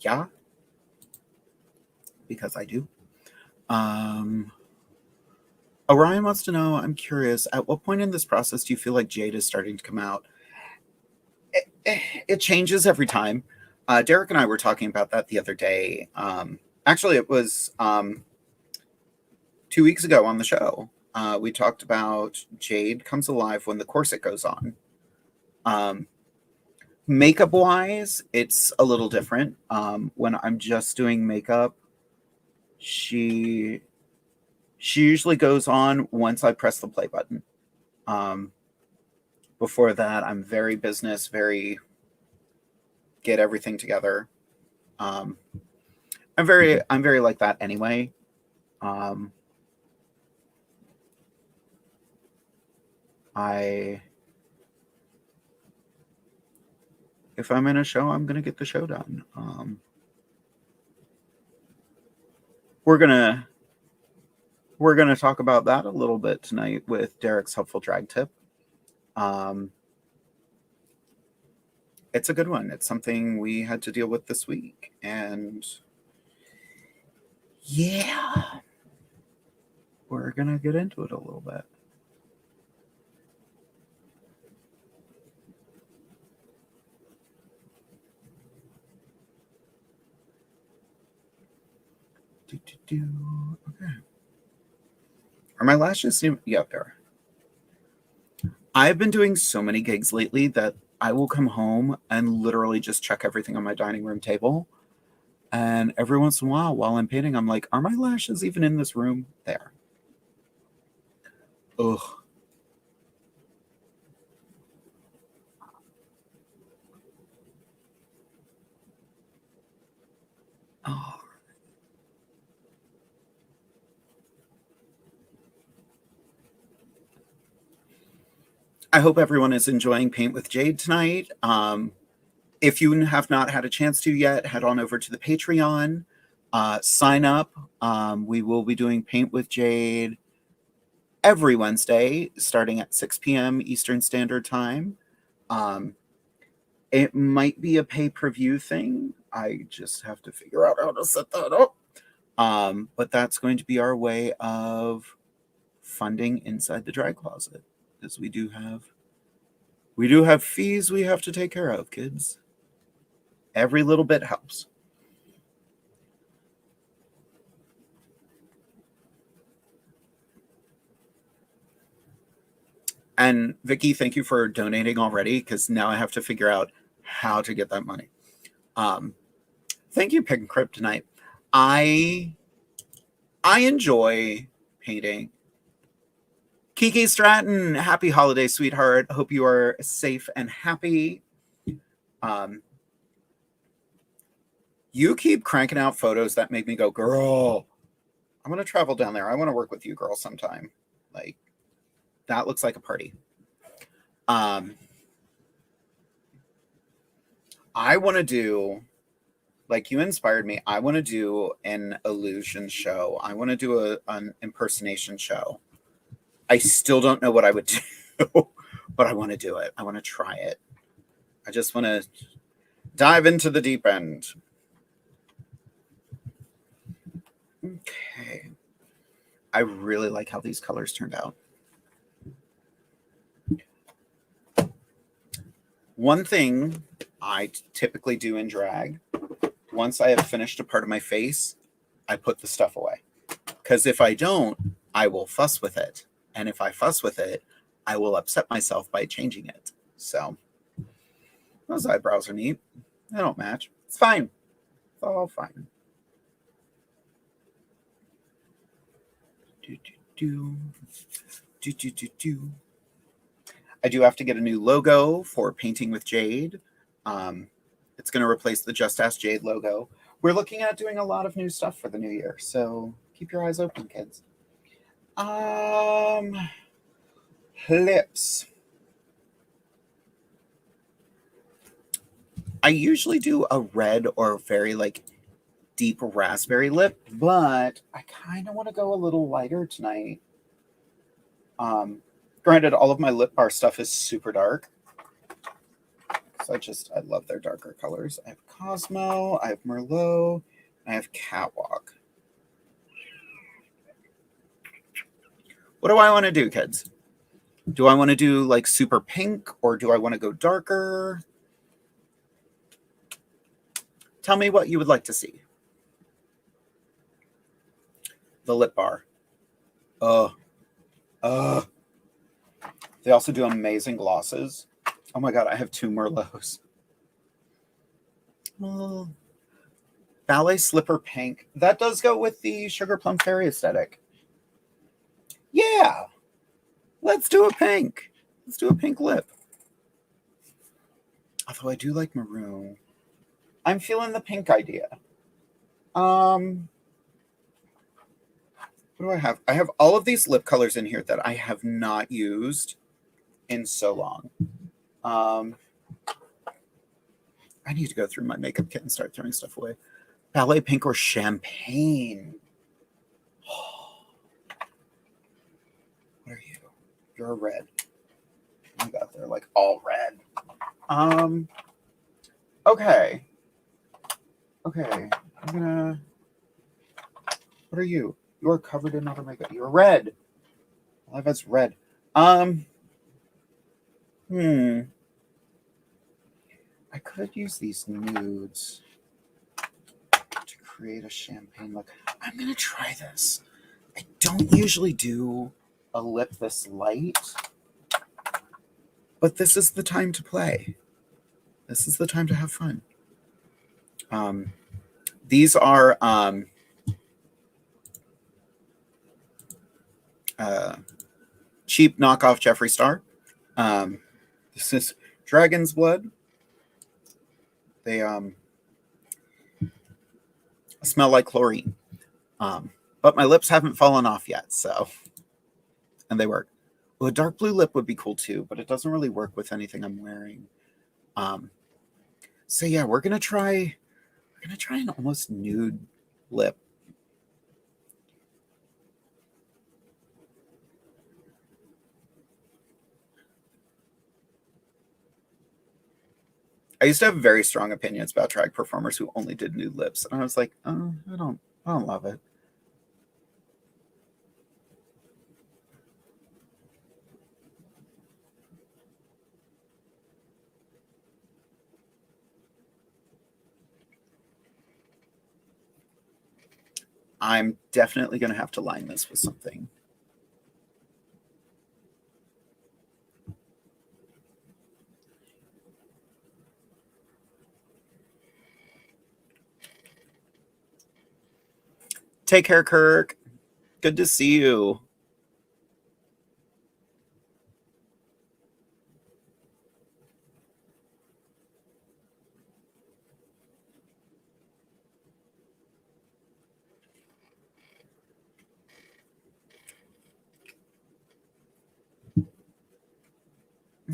[SPEAKER 1] yeah, because I do. Orion wants to know, I'm curious, at what point in this process do you feel like Jade is starting to come out? It changes every time. Derek and I were talking about that the other day. Actually, it was 2 weeks ago on the show. We talked about Jade comes alive when the corset goes on. Makeup wise, it's a little different. When I'm just doing makeup, she usually goes on once I press the play button. Before that, I'm very business, very get everything together. I'm very like that anyway. If I'm in a show, I'm gonna get the show done. We're gonna talk about that a little bit tonight with Derek's helpful drag tip. It's a good one. It's something we had to deal with this week, and yeah, we're gonna get into it a little bit. Okay. Are my lashes new? Yeah, there. I've been doing so many gigs lately that I will come home and literally just check everything on my dining room table. And every once in a while I'm painting, I'm like, are my lashes even in this room? There. Ugh. Oh. I hope everyone is enjoying Paint with Jade tonight. If you have not had a chance to yet, head on over to the Patreon, sign up. We will be doing Paint with Jade every Wednesday, starting at 6 p.m. Eastern Standard Time. It might be a pay-per-view thing. I just have to figure out how to set that up. But that's going to be our way of funding Inside the Drag Closet, because we do have fees we have to take care of, kids. Every little bit helps. And Vicky, thank you for donating already, because now I have to figure out how to get that money. Thank you, Pig and Kryptonite. I enjoy painting. Kiki Stratton, happy holiday, sweetheart. Hope you are safe and happy. You keep cranking out photos that make me go, girl, I'm going to travel down there. I want to work with you, girl, sometime. Like, that looks like a party. I want to do, like, you inspired me. I want to do an illusion show. I want to do an impersonation show. I still don't know what I would do, but I want to do it. I want to try it. I just want to dive into the deep end. Okay. I really like how these colors turned out. One thing I typically do in drag, once I have finished a part of my face, I put the stuff away. Because if I don't, I will fuss with it. And if I fuss with it, I will upset myself by changing it. So those eyebrows are neat. They don't match. It's fine. It's all fine. Do, do, do, do, do, do. I do have to get a new logo for Painting with Jade. It's going to replace the Just Ask Jade logo. We're looking at doing a lot of new stuff for the new year, so keep your eyes open, kids. Lips. I usually do a red or very like deep raspberry lip, but I kind of want to go a little lighter tonight. Granted, all of my lip bar stuff is super dark. So I love their darker colors. I have Cosmo, I have Merlot, I have Catwalk. What do I want to do, kids? Do I want to do like super pink or do I want to go darker? Tell me what you would like to see. The lip bar. They also do amazing glosses. Oh my god, I have 2 Merlots. Ballet Slipper Pink. That does go with the Sugar Plum Fairy aesthetic. Yeah. Let's do a pink. Let's do a pink lip. Although I do like maroon. I'm feeling the pink idea. What do I have? I have all of these lip colors in here that I have not used in so long. I need to go through my makeup kit and start throwing stuff away. Ballet Pink or Champagne? What are you? You're a red. Oh my god, they're like all red. Okay. Okay. I'm gonna. What are you? You are covered in other makeup. You're red. All of us red. I could use these nudes to create a champagne look. I'm gonna try this. I don't usually do a lip this light, but this is the time to play. This is the time to have fun. These are cheap knockoff Jeffree Star. This is Dragon's Blood. They smell like chlorine. But my lips haven't fallen off yet, so. And they work. Well, a dark blue lip would be cool too, but it doesn't really work with anything I'm wearing. So yeah, we're gonna try an almost nude lip. I used to have very strong opinions about drag performers who only did nude lips, and I was like, oh, I don't love it. I'm definitely going to have to line this with something. Take care, Kirk. Good to see you.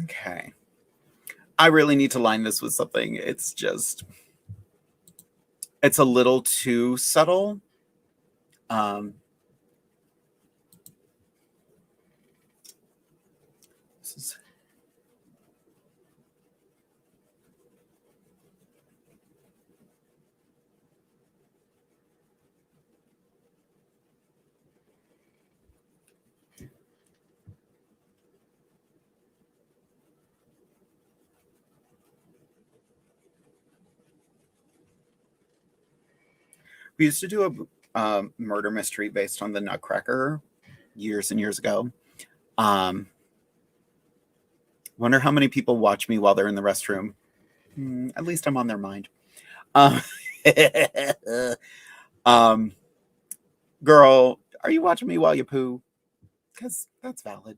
[SPEAKER 1] Okay. I really need to line this with something. It's a little too subtle. This is we used to do a murder mystery based on the Nutcracker years and years ago. Wonder how many people watch me while they're in the restroom. At least I'm on their mind. Um, um, girl, are you watching me while you poo? Because that's valid.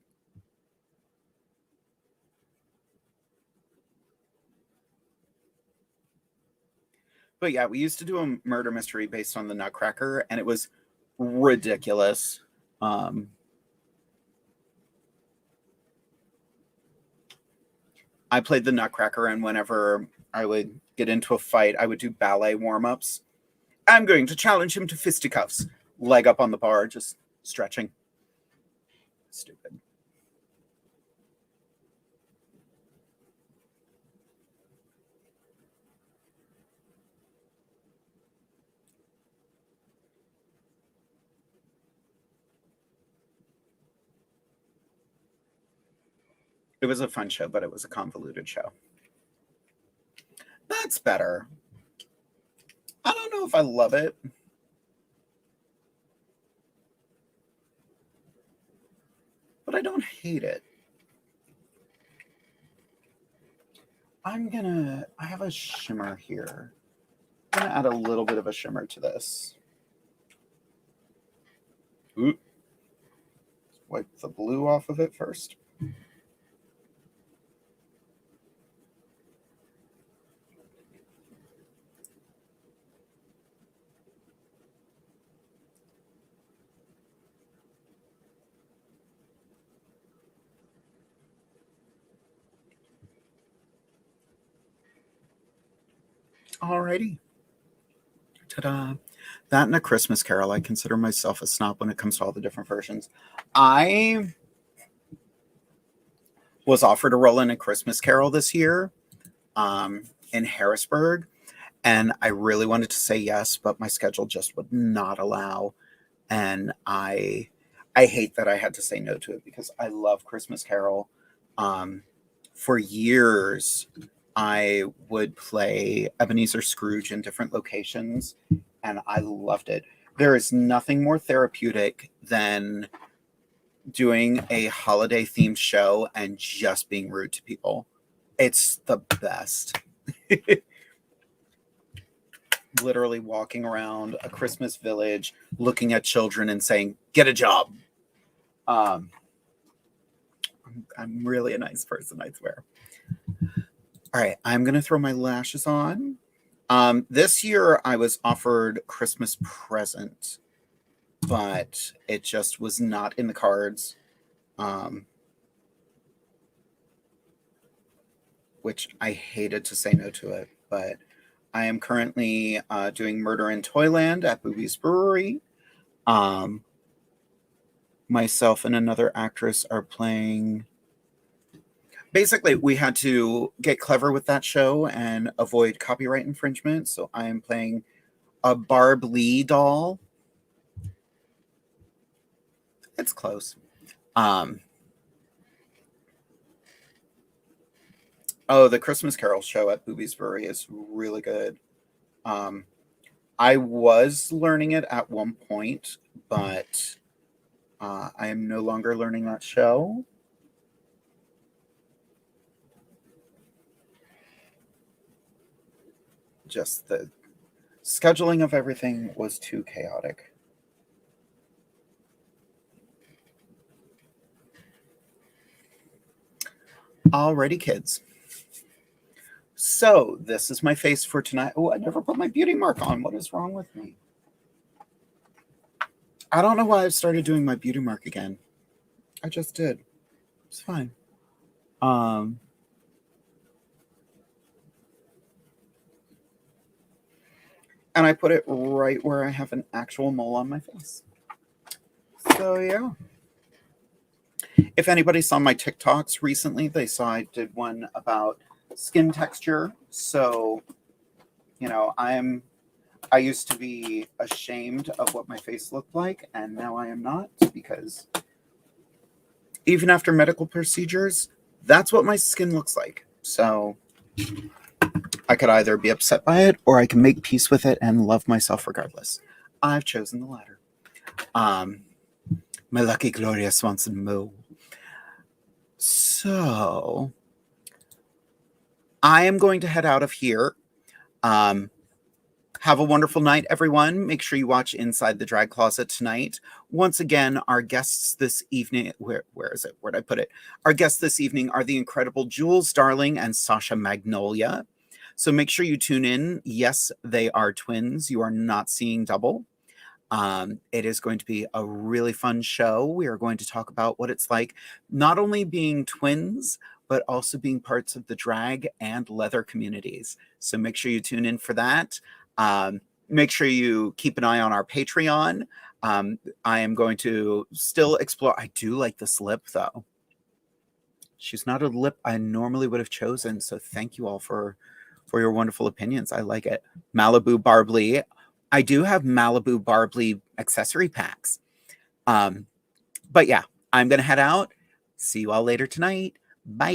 [SPEAKER 1] But yeah, we used to do a murder mystery based on the Nutcracker, and it was ridiculous. I played the Nutcracker, and whenever I would get into a fight, I would do ballet warm ups. I'm going to challenge him to fisticuffs. Leg up on the bar, just stretching. Stupid. It was a fun show, but it was a convoluted show. That's better. I don't know if I love it. But I don't hate it. I have a shimmer here. I'm gonna add a little bit of a shimmer to this. Ooh. Wipe the blue off of it first. Alrighty. Ta-da. That and A Christmas Carol. I consider myself a snob when it comes to all the different versions. I was offered a role in A Christmas Carol this year in Harrisburg, and I really wanted to say yes, but my schedule just would not allow. And I hate that I had to say no to it because I love Christmas Carol. For years, I would play Ebenezer Scrooge in different locations, and I loved it. There is nothing more therapeutic than doing a holiday themed show and just being rude to people. It's the best. Literally walking around a Christmas village, looking at children and saying, "Get a job." I'm really a nice person, I swear. All right, I'm going to throw my lashes on. This year I was offered Christmas present, but it just was not in the cards. Which I hated to say no to it, but I am currently doing Murder in Toyland at Booby's Brewery. Myself and another actress are playing. Basically, we had to get clever with that show and avoid copyright infringement. So I am playing a Barb Lee doll. It's close. Oh, the Christmas Carol show at Booby's Brewery is really good. I was learning it at one point, but I am no longer learning that show. Just the scheduling of everything was too chaotic. Alrighty, kids. So this is my face for tonight. Oh, I never put my beauty mark on. What is wrong with me? I don't know why I've started doing my beauty mark again. I just did. It's fine. And I put it right where I have an actual mole on my face. So yeah. If anybody saw my TikToks recently, they saw I did one about skin texture. So, I used to be ashamed of what my face looked like, and now I am not, because even after medical procedures, that's what my skin looks like. So I could either be upset by it or I can make peace with it and love myself regardless. I've chosen the latter. My lucky Gloria Swanson Moo. So I am going to head out of here. Have a wonderful night, everyone. Make sure you watch Inside the Drag Closet tonight. Once again, our guests this evening, where is it? Where'd I put it? Our guests this evening are the incredible Jules Darling and Sasha Magnolia. So make sure you tune in. Yes, they are twins. You are not seeing double. It is going to be a really fun show. We are going to talk about what it's like not only being twins, but also being parts of the drag and leather communities. So make sure you tune in for that. Make sure you keep an eye on our Patreon. I am going to still explore. I do like this lip, though. She's not a lip I normally would have chosen. So thank you all for your wonderful opinions. I like it. Malibu Barbly. I do have Malibu Barbly accessory packs. But yeah, I'm going to head out. See you all later tonight. Bye.